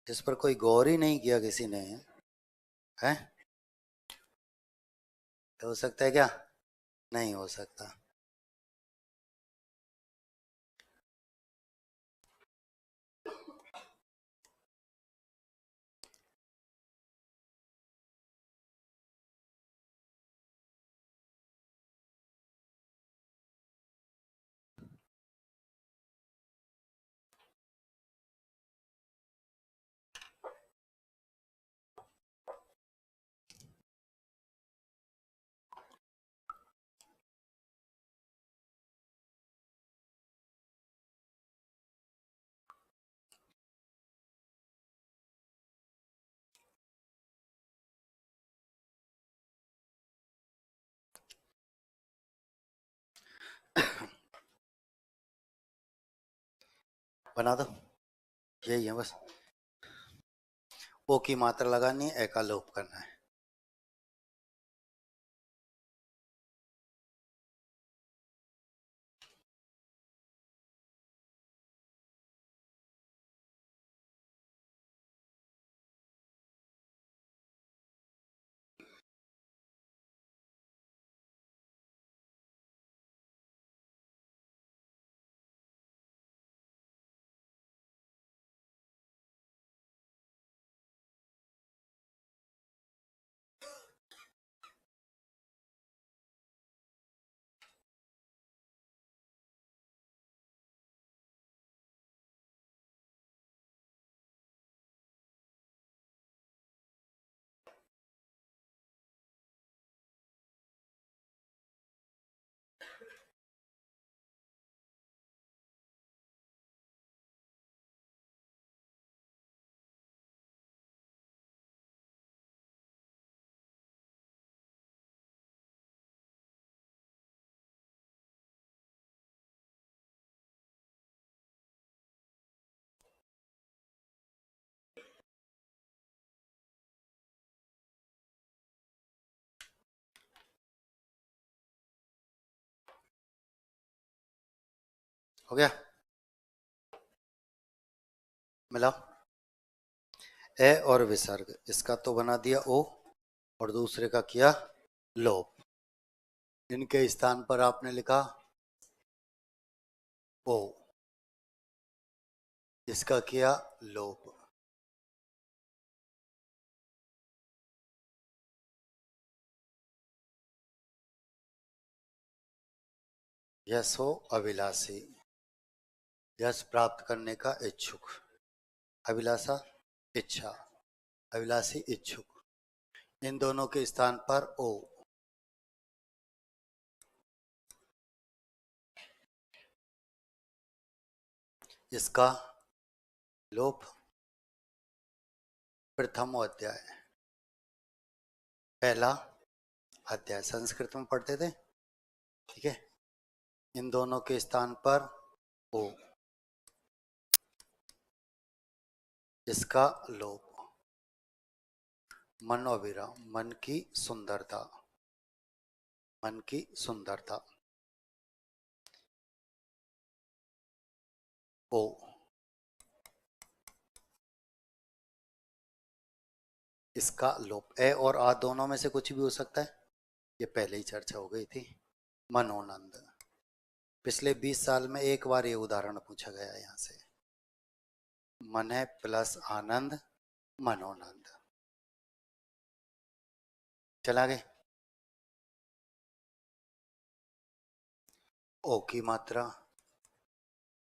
जिस पर कोई गौर ही नहीं किया किसी ने, है, तो हो सकता है क्या? नहीं हो सकता। बना दो, यही है बस। ओ की मात्रा लगानी है, ए का लोप करना है। हो गया, मिलाओ। ए और विसर्ग, इसका तो बना दिया ओ, और दूसरे का किया लोप। इनके स्थान पर आपने लिखा ओ, इसका किया लोप। यश हो अभिलाषी, यश प्राप्त करने का इच्छुक, अभिलाषा इच्छा, अभिलाषी इच्छुक। इन दोनों के स्थान पर ओ, इसका लोप। प्रथम अध्याय, पहला अध्याय संस्कृत में पढ़ते थे, ठीक है। इन दोनों के स्थान पर ओ, इसका लोप। मनोविराम, मन की सुंदरता, मन की सुंदरता, ओ, इसका लोप। ए और आ दोनों में से कुछ भी हो सकता है, ये पहले ही चर्चा हो गई थी। मनोनंद, पिछले 20 साल में एक बार ये उदाहरण पूछा गया है यहाँ से। मन है प्लस आनंद, मनोनंद। चला गए। ओ की मात्रा,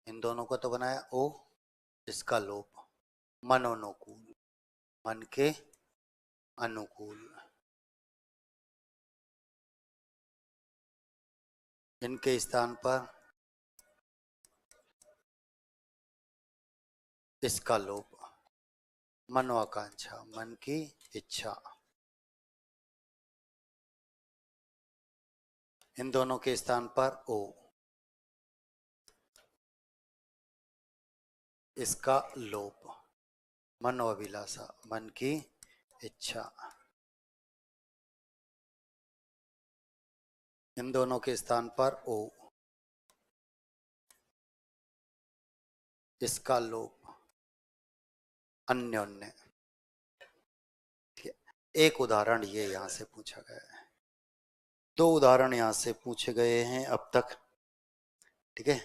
इन दोनों को तो बनाया ओ, इसका लोप। मनोनुकूल, मन के अनुकूल। इनके स्थान पर इसका लोप। मनोआकांक्षा, मन की इच्छा। इन दोनों के स्थान पर ओ, इसका लोप। मनोअभिलाषा, मन की इच्छा। इन दोनों के स्थान पर ओ, इसका लोप। अन्योन्य। एक उदाहरण ये यहां से पूछा गया है, दो उदाहरण यहां से पूछे गए हैं अब तक, ठीक है।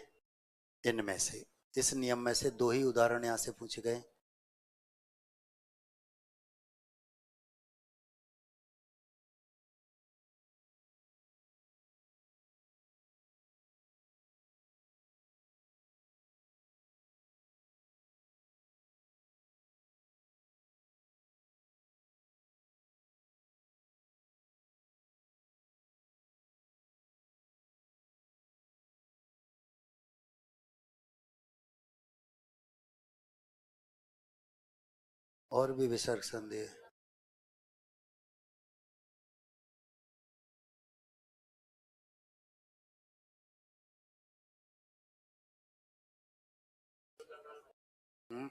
इनमें से, इस नियम में से दो ही उदाहरण यहां से पूछे गए। और भी विसर्ग संधि। हम्म,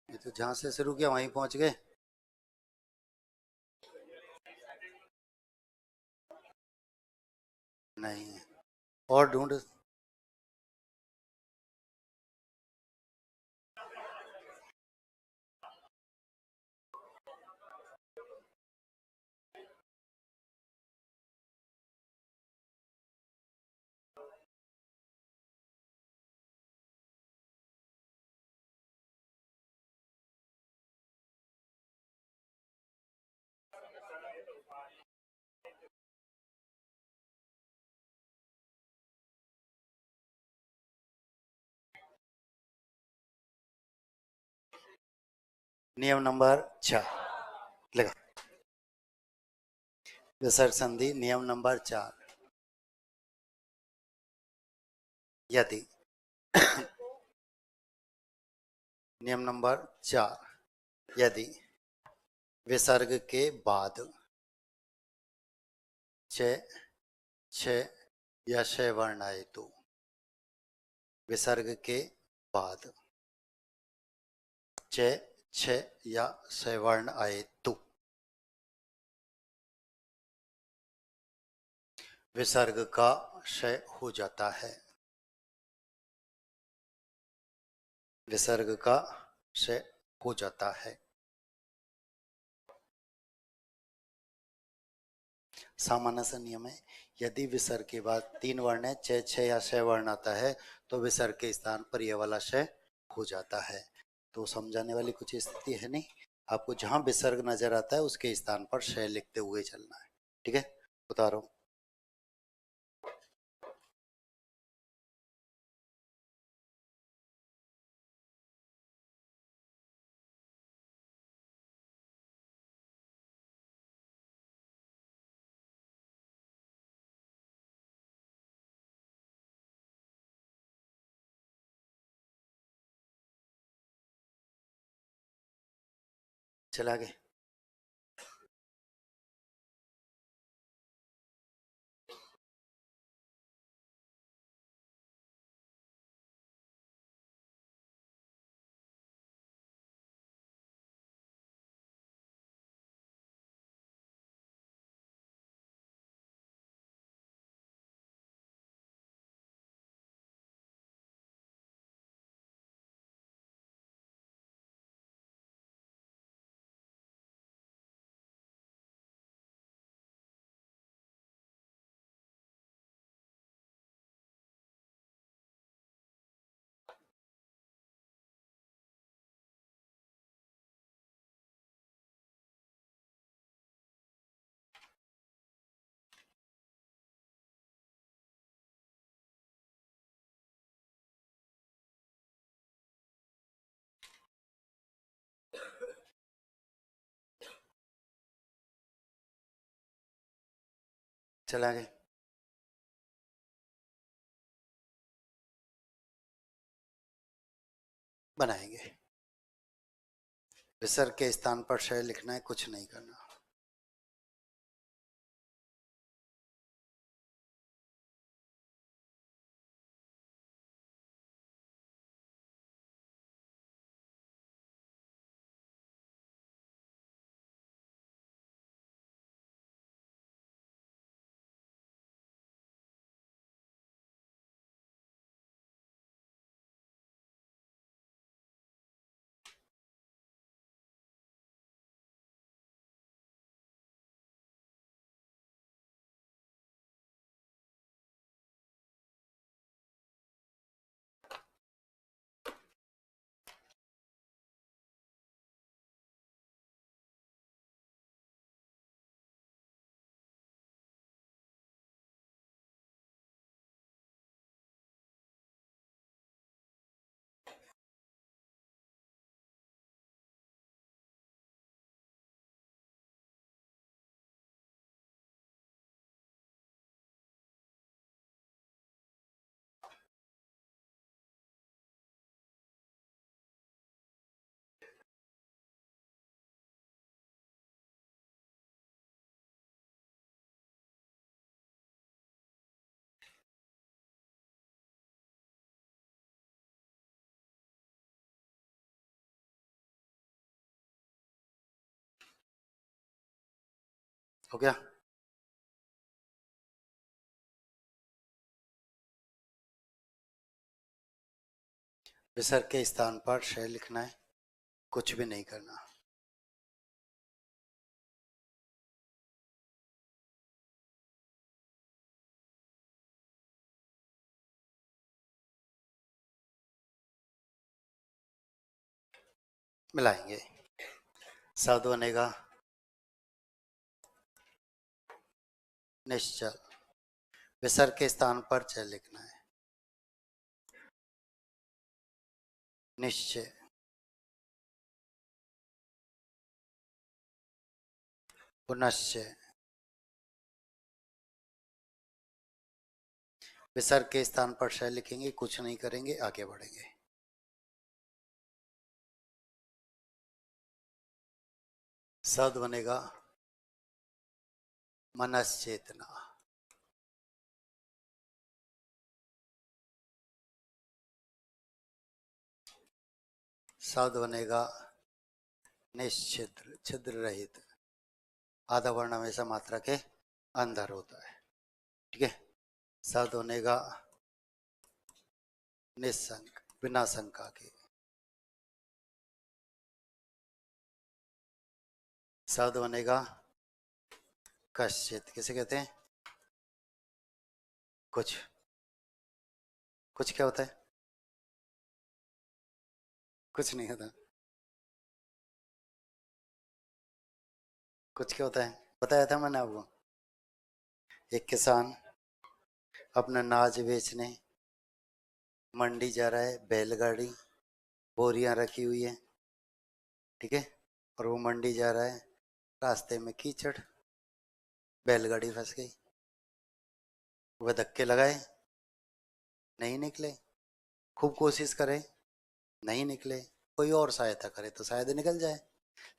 ये तो जहां से शुरू किया वहीं पहुंच गए। नहीं है। और ढूंढ। नियम नंबर 6 लगा। विसर्ग संधि नियम नंबर 4। यदि नियम नंबर 4, यदि विसर्ग के बाद च, छ या श वर्ण आए तो, विसर्ग के बाद च, छ या श वर्ण आए तो विसर्ग का क्षय हो जाता है। विसर्ग का क्षय हो जाता है। सामान्य सा नियम है, यदि विसर्ग के बाद 3 वर्ण है, च, छ या श वर्ण आता है तो विसर्ग के स्थान पर यह वाला क्षय हो जाता है। तो समझाने वाली कुछ स्थिति है नहीं, आपको जहां विसर्ग नजर आता है उसके स्थान पर क्षय लिखते हुए चलना है। ठीक है, बता रहा हूं। चला आगे। चला आगे। बनाएंगे। विसर्ग के स्थान पर क्षय लिखना है, कुछ नहीं करना। हो गया? विसर्ग के स्थान पर शय लिखना है, कुछ भी नहीं करना। मिलाएंगे, शब्द बनेगा निश्चल। विसर्ग के स्थान पर च लिखना है, निश्चय। पुनश्चय। विसर्ग के स्थान पर श लिखेंगे, कुछ नहीं करेंगे, आगे बढ़ेंगे। शब्द बनेगा मनश्चेतना। शब्द बनेगा निश्छिद्र, छिद्र रहित। आधा वर्ण हमेशा मात्रा के अंदर होता है, ठीक है। शब्द बनेगा निशंक, बिना शंका के। शब्द बनेगा कश्चित, किसे कहते हैं? कुछ। कुछ क्या होता है? कुछ नहीं होता। कुछ क्या होता है बताया था मैंने आपको। एक किसान अपना अनाज बेचने मंडी जा रहा है, बैलगाड़ी बोरियां रखी हुई है, ठीक है, और वो मंडी जा रहा है, रास्ते में कीचड़, बैलगाड़ी फंस गई। वह धक्के लगाए, नहीं निकले, खूब कोशिश करे, नहीं निकले, कोई और सहायता करे तो शायद निकल जाए,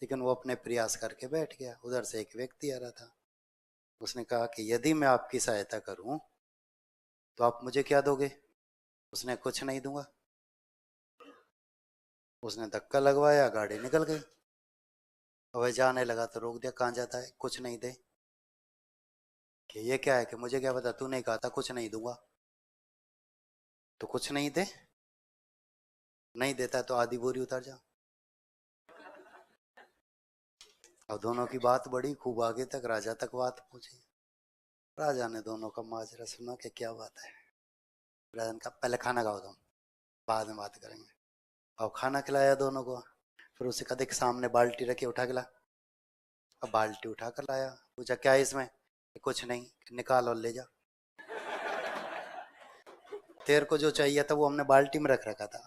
लेकिन वो अपने प्रयास करके बैठ गया। उधर से एक व्यक्ति आ रहा था, उसने कहा कि यदि मैं आपकी सहायता करूं तो आप मुझे क्या दोगे? उसने कुछ नहीं दूंगा। उसने धक्का लगवाया, गाड़ी निकल गई। वह जाने लगा तो रोक दिया, कहाँ जाता है? कुछ नहीं दे। कि ये क्या है? कि मुझे क्या पता, तूने कहा था कुछ नहीं दूंगा। तो कुछ नहीं दे, नहीं देता तो आधी बोरी उतार जा। और दोनों की बात बढ़ी खूब, आगे तक राजा तक बात पहुंची। राजा ने दोनों का माजरा सुना कि क्या बात है। राजा ने कहा पहले खाना खाओ तुम, बाद में बात करेंगे। और खाना खिलाया दोनों को। फिर उसे कहा देख सामने बाल्टी रखी, उठा के ला। अब बाल्टी उठा कर लाया, पूछा क्या है इसमें? कुछ नहीं। निकाल और ले जा। तेरे को जो चाहिए था वो हमने बाल्टी में रख रखा था,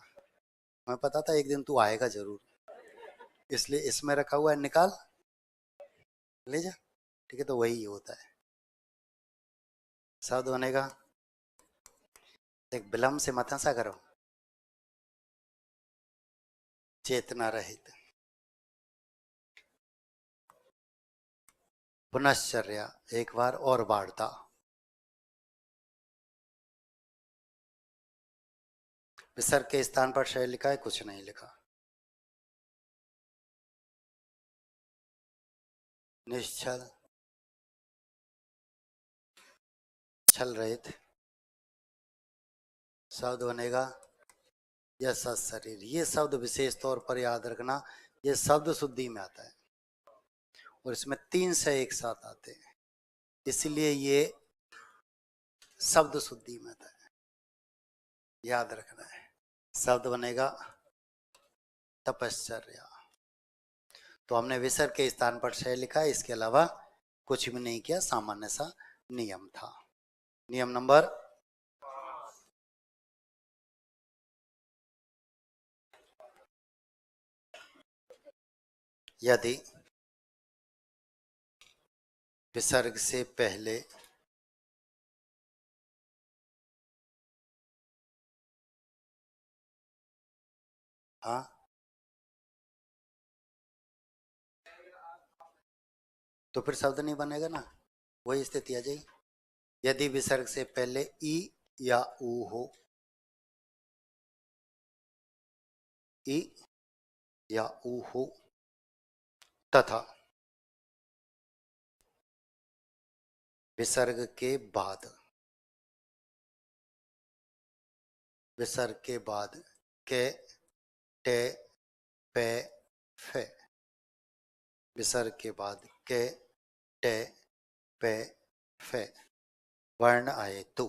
हमें पता था एक दिन तू आएगा जरूर, इसलिए इसमें रखा हुआ है, निकाल ले जा। ठीक है, तो वही होता है। शब्द बनेगा, एक विलम्ब से मत हंसा करो, चेतना रहित। पुनश्चर्या, एक बार और बाढ़ता। विसर्ग के स्थान पर शय लिखा है, कुछ नहीं लिखा। निश्चल, छल रहित। शब्द बनेगा यह सत शरीर। ये शब्द विशेष तौर पर याद रखना, ये शब्द शुद्धि में आता है और इसमें 3 से एक साथ आते हैं, इसलिए ये शब्द शुद्धि में आता है, याद रखना है। शब्द बनेगा तपश्चर्या। तो हमने विसर्ग के स्थान पर शय लिखा है, इसके अलावा कुछ भी नहीं किया, सामान्य सा नियम था। नियम नंबर, यदि विसर्ग से पहले हाँ तो फिर शब्द नहीं बनेगा ना, वही स्थिति आ जाएगी। यदि विसर्ग से पहले ई या ऊ हो, ई या ऊ हो, तथा विसर्ग के बाद, विसर्ग के बाद के, टे, पे, फे। विसर्ग के बाद के, टे, पे, फे वर्ण आए तो।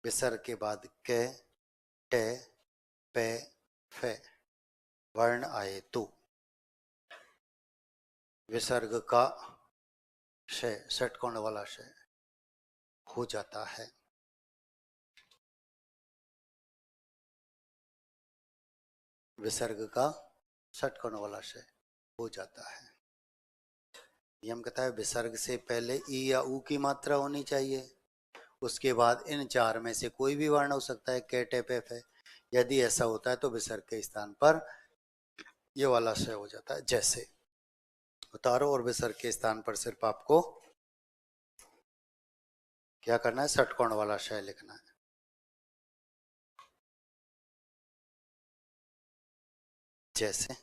विसर्ग के बाद के, टे, पे, फे वर्ण आए तो विसर्ग का शय, षटकोण वाला शय हो जाता है। विसर्ग का षटकोण वाला शय हो जाता है। नियम कहता है विसर्ग से पहले ई या ऊ की मात्रा होनी चाहिए, उसके बाद इन चार में से कोई भी वर्ण हो सकता है, के, टे, पे, फे। यदि ऐसा होता है तो विसर्ग के स्थान पर ये वाला शय हो जाता है। जैसे उतारो और विसर्ग के स्थान पर सिर्फ आपको क्या करना है, षटकोण वाला शय लिखना है। जैसे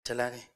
चला गए।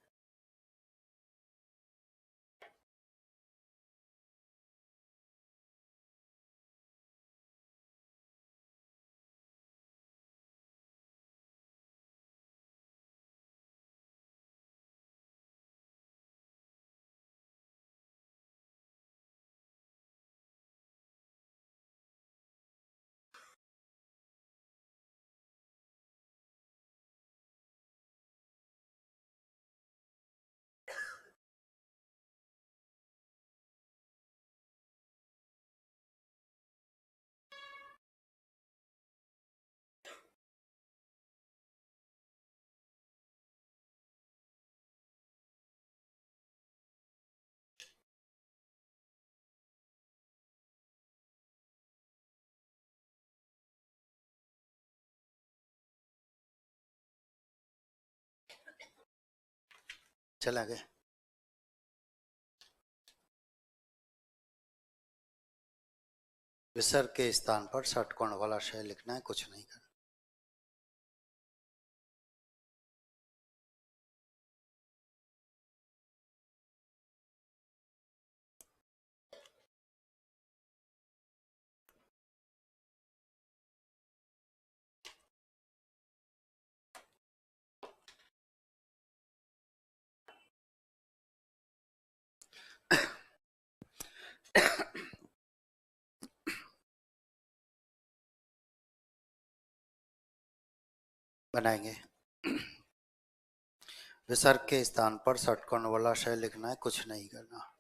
चला गए। विसर्ग के स्थान पर षटकोण वाला शय लिखना है, कुछ नहीं करना। बनाएंगे। विसर्ग के स्थान पर षटकोण वाला शय लिखना है, कुछ नहीं करना।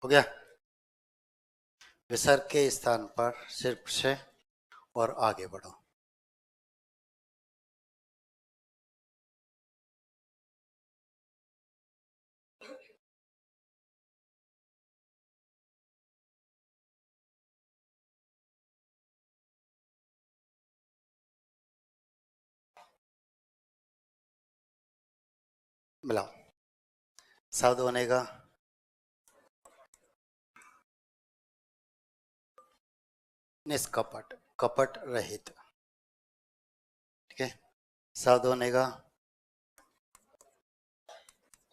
हो गया। विसर्ग के स्थान पर सिर्फ शय और आगे बढ़ो। मिलाओ। शब्द बनेगा निष्कपट, कपट रहित। ठीक है। शब्द बनेगा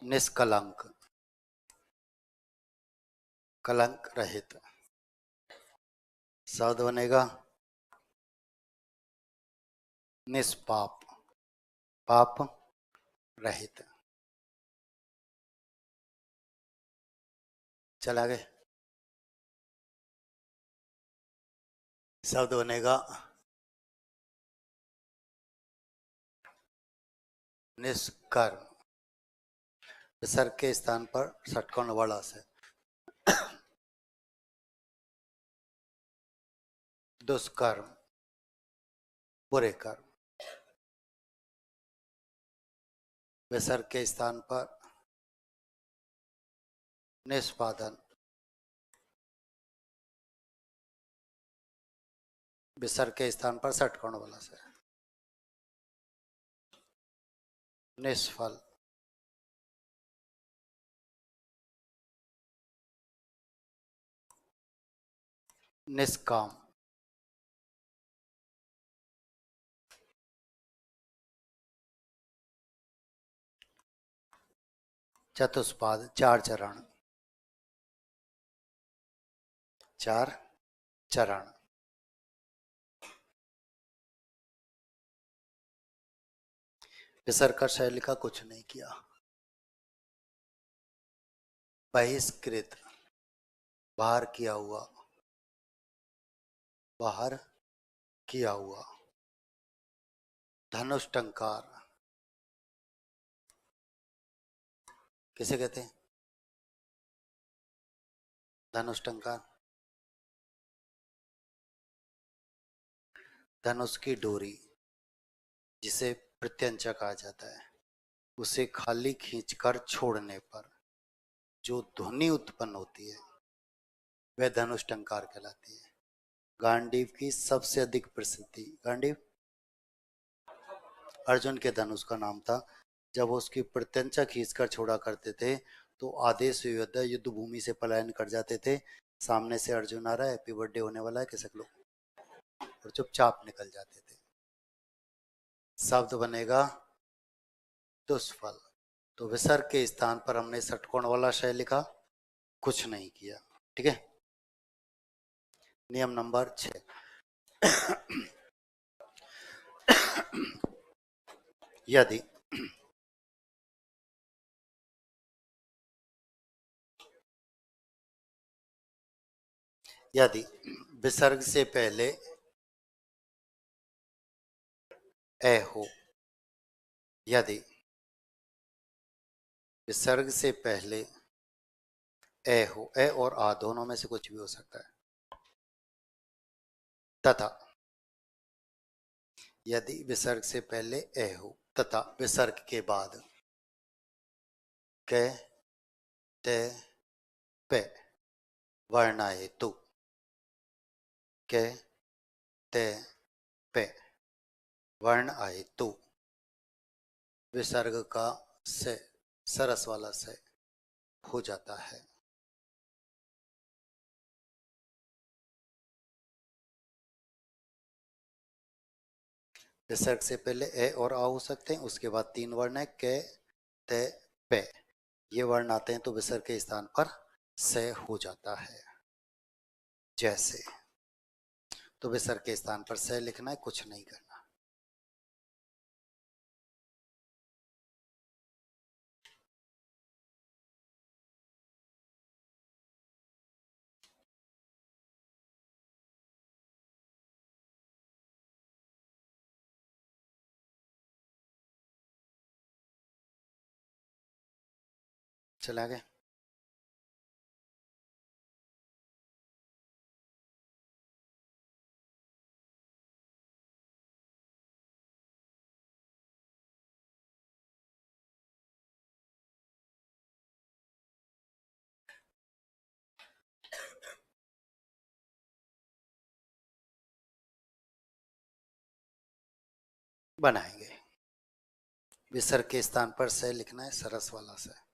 निष्कलंक। कलंक रहित। शब्द बनेगा निष्पाप, पाप रहित। चल आगे। शब्द बनेगा निष्कर्म, विसर्ग के स्थान पर षटकोण वाला से। दुष्कर्म, बुरे कर्म, विसर्ग के स्थान पर निष्पादन, विसर्ग के स्थान पर षटकोण वाला से। निष्फल, निष्काम, चतुष्पाद, चार चरण, चार चरण। विसर्ग का शैली का कुछ नहीं किया। बहिष्कृत, बाहर किया हुआ, बाहर किया हुआ। धनुष्टंकार किसे कहते हैं? धनुष्टंकार, धनुष की डोरी जिसे प्रत्यंचा कहा जाता है, उसे खाली खींचकर छोड़ने पर जो ध्वनि उत्पन्न होती है वह धनुष्टंकार कहलाती है। गांडीव की सबसे अधिक प्रसिद्धि, गांडीव अर्जुन के धनुष का नाम था। जब उसकी प्रत्यंचा खींचकर छोड़ा करते थे तो आदेश योद्धा युद्ध भूमि से पलायन कर जाते थे। सामने से अर्जुन आ रहा है, हैप्पी बर्थडे होने वाला है किसक लो, और चुपचाप निकल जाते थे। शब्द बनेगा दुष्फल। तो विसर्ग के स्थान पर हमने षटकोण वाला शय लिखा, कुछ नहीं किया। ठीक है। नियम नंबर 6, यदि यदि विसर्ग से पहले ए हो, यदि विसर्ग से पहले ए हो, ए और आ दोनों में से कुछ भी हो सकता है, तथा यदि विसर्ग से पहले ए हो तथा विसर्ग के बाद क ते पे वर्ण आए तो, क ते पे वर्ण आए तो विसर्ग का से सरस वाला से हो जाता है। विसर्ग से पहले ए और आ हो सकते हैं, उसके बाद तीन वर्ण है के ते पे, ये वर्ण आते हैं तो विसर्ग के स्थान पर से हो जाता है। जैसे, तो विसर्ग के स्थान पर से लिखना है, कुछ नहीं करना। चला गया। बनाएंगे। विसर्ग के स्थान पर से लिखना है, सरस वाला से।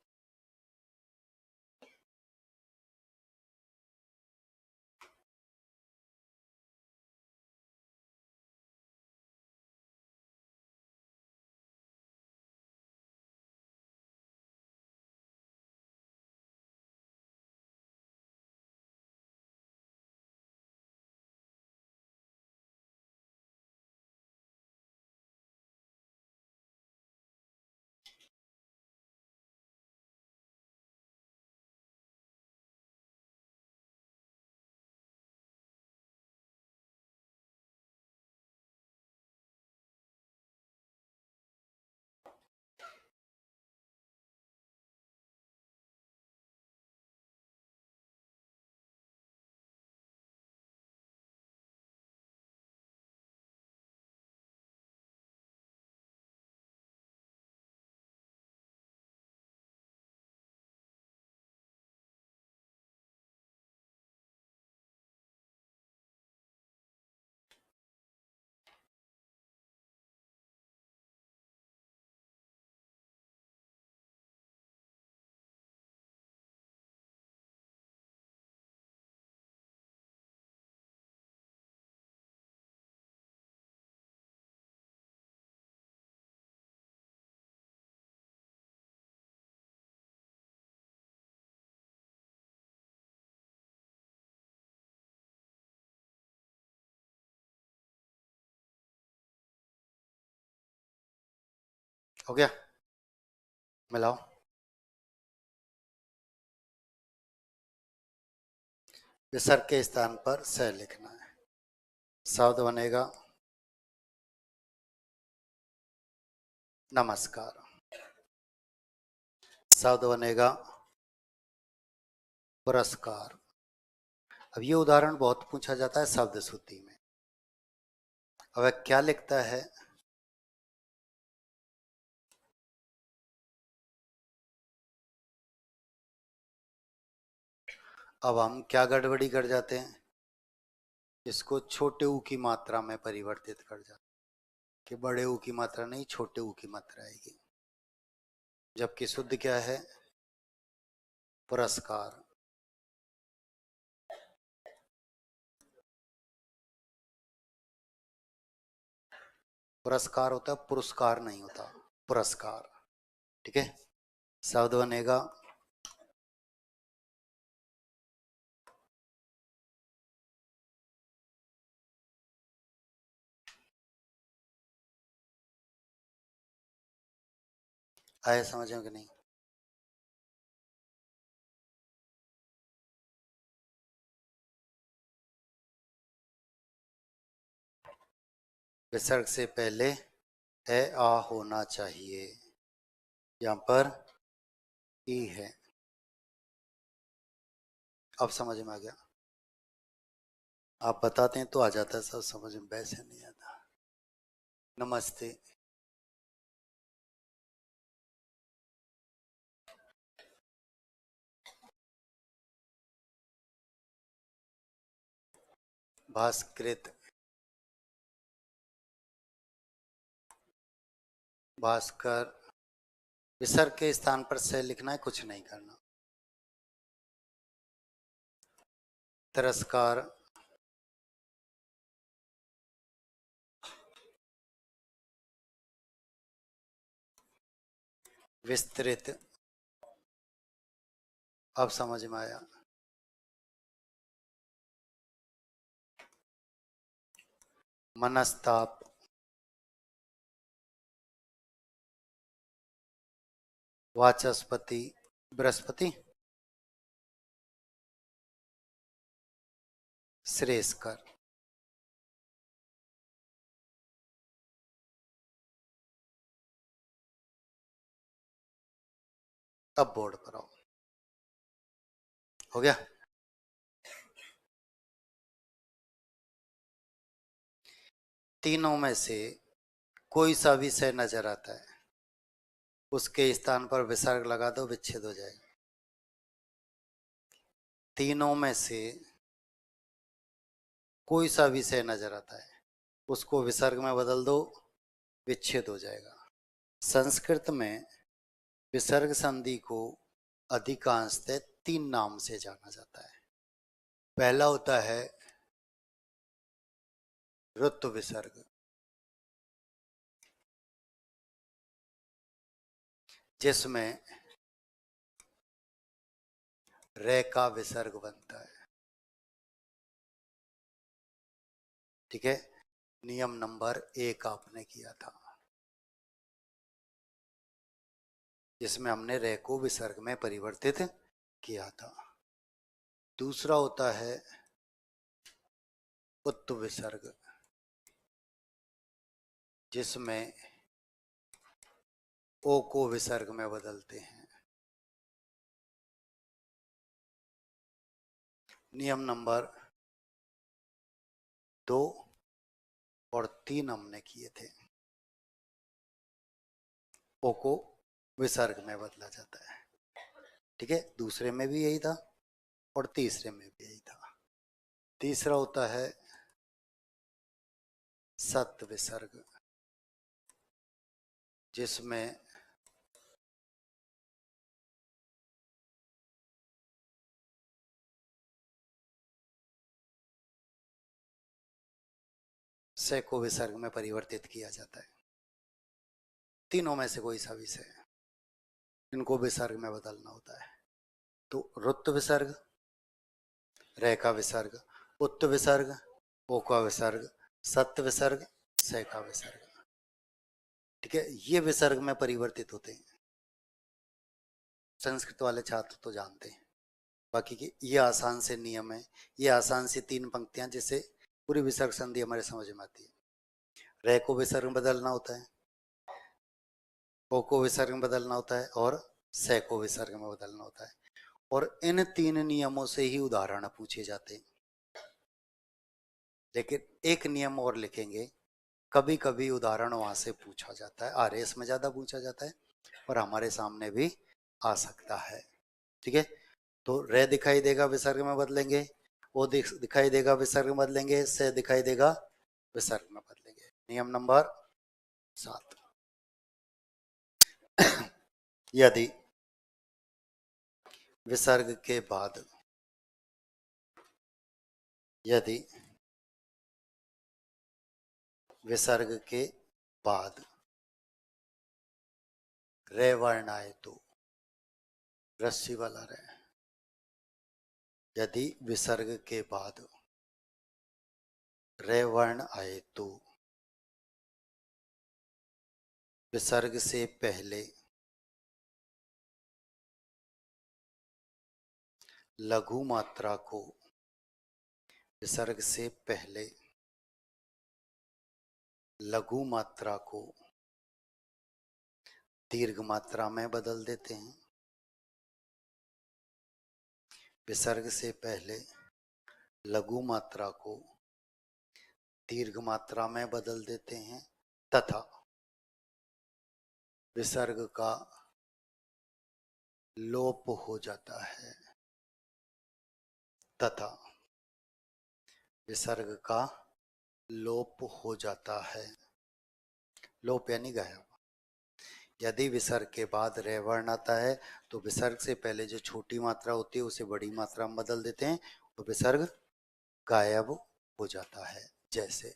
हो गया, मिलाओ। विसर्ग के स्थान पर स लिखना है। शब्द बनेगा नमस्कार। शब्द बनेगा पुरस्कार। अब ये उदाहरण बहुत पूछा जाता है शब्द सूची में। अब क्या लिखता है? अब हम क्या गड़बड़ी कर जाते हैं, इसको छोटे ऊ की मात्रा में परिवर्तित कर जाते हैं कि बड़े ऊ की मात्रा नहीं, छोटे ऊ की मात्रा आएगी, जबकि शुद्ध क्या है? पुरस्कार। पुरस्कार होता है, पुरस्कार नहीं होता, पुरस्कार। ठीक है, शब्द बनेगा आए समझ में कि नहीं? विसर्ग से पहले ए आ होना चाहिए, यहां पर ई है। अब समझ में आ गया? आप बताते हैं तो आ जाता है सब समझ में, वैसे नहीं आता। नमस्ते। भास्कृत। भास्कर। विसर्ग के स्थान पर से लिखना है, कुछ नहीं करना। तिरस्कार। विस्तृत। अब समझ में आया? मनस्ताप। वाचस्पति। बृहस्पति। श्रेयस्कर। अब बोर्ड पर आओ। हो गया? तीनों में से कोई सा विषय नजर आता है, उसके स्थान पर विसर्ग लगा दो, विच्छेद हो जाएगा। तीनों में से कोई सा विषय नजर आता है, उसको विसर्ग में बदल दो, विच्छेद हो जाएगा। संस्कृत में विसर्ग संधि को अधिकांशतः 3 नाम से जाना जाता है। पहला होता है ऋतु विसर्ग, जिसमें रे का विसर्ग बनता है। ठीक है, नियम नंबर 1 आपने किया था, जिसमें हमने रे को विसर्ग में परिवर्तित किया था। दूसरा होता है उत्त विसर्ग, जिसमें ओ को विसर्ग में बदलते हैं। नियम नंबर 2 और 3 हमने किए थे। ओ को विसर्ग में बदला जाता है। ठीक है, दूसरे में भी यही था और तीसरे में भी यही था। तीसरा होता है सत विसर्ग, जिसमें से को विसर्ग में परिवर्तित किया जाता है। तीनों में से कोई सा विषय, इनको विसर्ग में बदलना होता है। तो रुत विसर्ग, रे का विसर्ग, उत्त विसर्ग, ओ का विसर्ग, सत विसर्ग, से का विसर्ग। ठीक है, ये विसर्ग में परिवर्तित होते हैं। संस्कृत वाले छात्र तो जानते हैं, बाकी की ये आसान से नियम है, ये आसान सी 3 पंक्तियां जिससे पूरी विसर्ग संधि हमारे समझ में आती है। रे को विसर्ग में बदलना होता है, ओ को विसर्ग में बदलना होता है, और से को विसर्ग में बदलना होता है। और इन 3 नियमों से ही उदाहरण पूछे जाते हैं। लेकिन एक नियम और लिखेंगे, कभी कभी उदाहरण वहां से पूछा जाता है, आरएस में ज्यादा पूछा जाता है, और हमारे सामने भी आ सकता है। ठीक है, तो रे दिखाई देगा विसर्ग में बदलेंगे, ओ दिखाई देगा विसर्ग में बदलेंगे, से दिखाई देगा विसर्ग में बदलेंगे। नियम नंबर 7, यदि विसर्ग के बाद, यदि विसर्ग के बाद रे वर्ण आए तो, रस्सी वाला रे, यदि विसर्ग के बाद रे वर्ण आए तो विसर्ग से पहले लघु मात्रा को, विसर्ग से पहले लघु मात्रा को दीर्घ मात्रा में बदल देते हैं। विसर्ग से पहले लघु मात्रा को दीर्घ मात्रा में बदल देते हैं, तथा विसर्ग का लोप हो जाता है, तथा विसर्ग का लोप हो जाता है। लोप यानी गायब। यदि विसर्ग के बाद रे वर्ण आता है तो विसर्ग से पहले जो छोटी मात्रा होती है उसे बड़ी मात्रा में बदल देते हैं, तो विसर्ग गायब हो जाता है। जैसे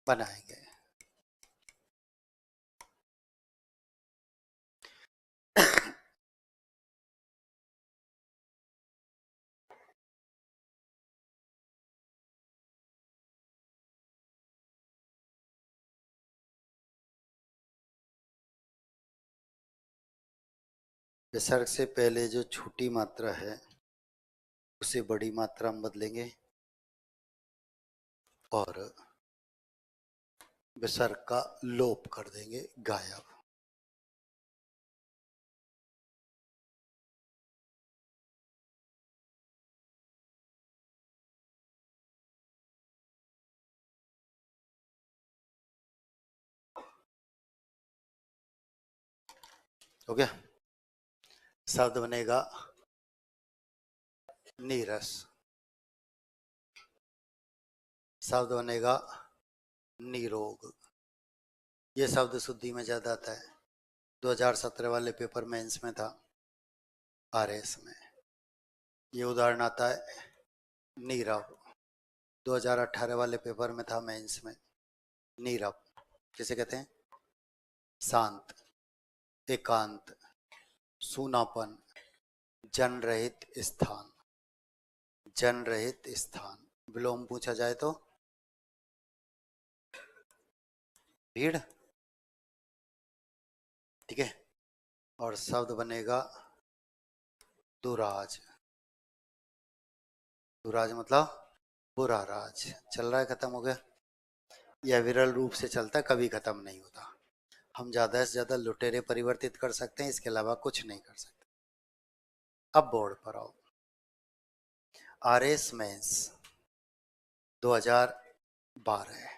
बनाएंगे। विसर्ग से पहले जो छोटी मात्रा है उसे बड़ी मात्रा में बदलेंगे, और विसर्ग का लोप कर देंगे, गायब। हो गया। शब्द बनेगा नीरस, शब्द बनेगा निरोग। ये शब्द शुद्धि में ज्यादा आता है, 2017 वाले पेपर मेंस में था, आरएस में। ये उदाहरण आता है नीरव, 2018 वाले पेपर में था मेंस में। नीरव किसे कहते हैं? शांत, एकांत, सूनापन, जन रहित स्थान, जन रहित स्थान। विलोम पूछा जाए तो भीड़। ठीक है, और शब्द बनेगा दुराज। दुराज मतलब बुरा राज। चल रहा है, खत्म हो गया। यह विरल रूप से चलता है, कभी खत्म नहीं होता। हम ज्यादा से ज्यादा लुटेरे परिवर्तित कर सकते हैं, इसके अलावा कुछ नहीं कर सकते। अब बोर्ड पर आओ। आरएस मेंस 2012,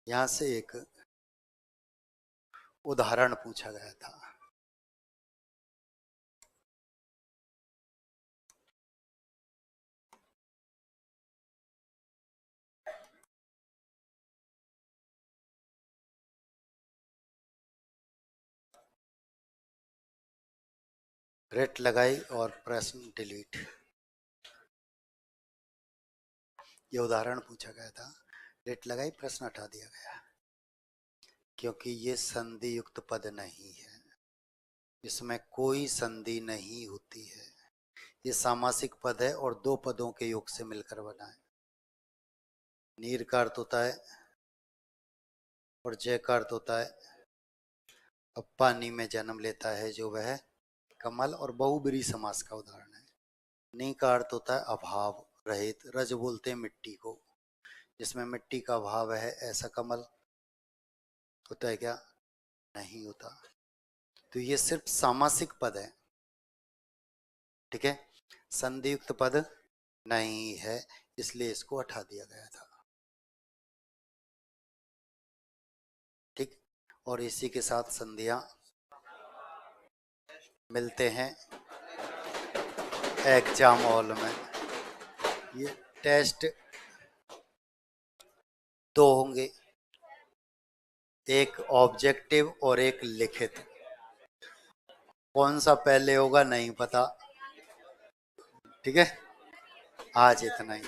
यहां से एक उदाहरण पूछा गया था। रेट लगाई और प्रश्न डिलीट। ये उदाहरण पूछा गया था, रेट लगाई, प्रश्न हटा दिया गया। क्योंकि ये संधि युक्त पद नहीं है, इसमें कोई संधि नहीं होती है। ये सामासिक पद है और दो पदों के योग से मिलकर बना है। नीर का अर्थ होता है और जय का अर्थ होता है अब पानी में जन्म लेता है जो वह कमल, और बहुब्रीहि समास का उदाहरण है। नी का अर्थ होता है अभाव रहित, रज बोलते हैं मिट्टी को, जिसमें मिट्टी का अभाव है, ऐसा कमल होता है क्या? नहीं होता। तो ये सिर्फ सामासिक पद है, ठीक है, संधि युक्त पद नहीं है, इसलिए इसको हटा दिया गया था। ठीक, और इसी के साथ संधियां मिलते हैं एग्जाम हॉल में। ये टेस्ट दो होंगे, एक ऑब्जेक्टिव और एक लिखित। कौन सा पहले होगा नहीं पता, ठीक है। आज इतना ही।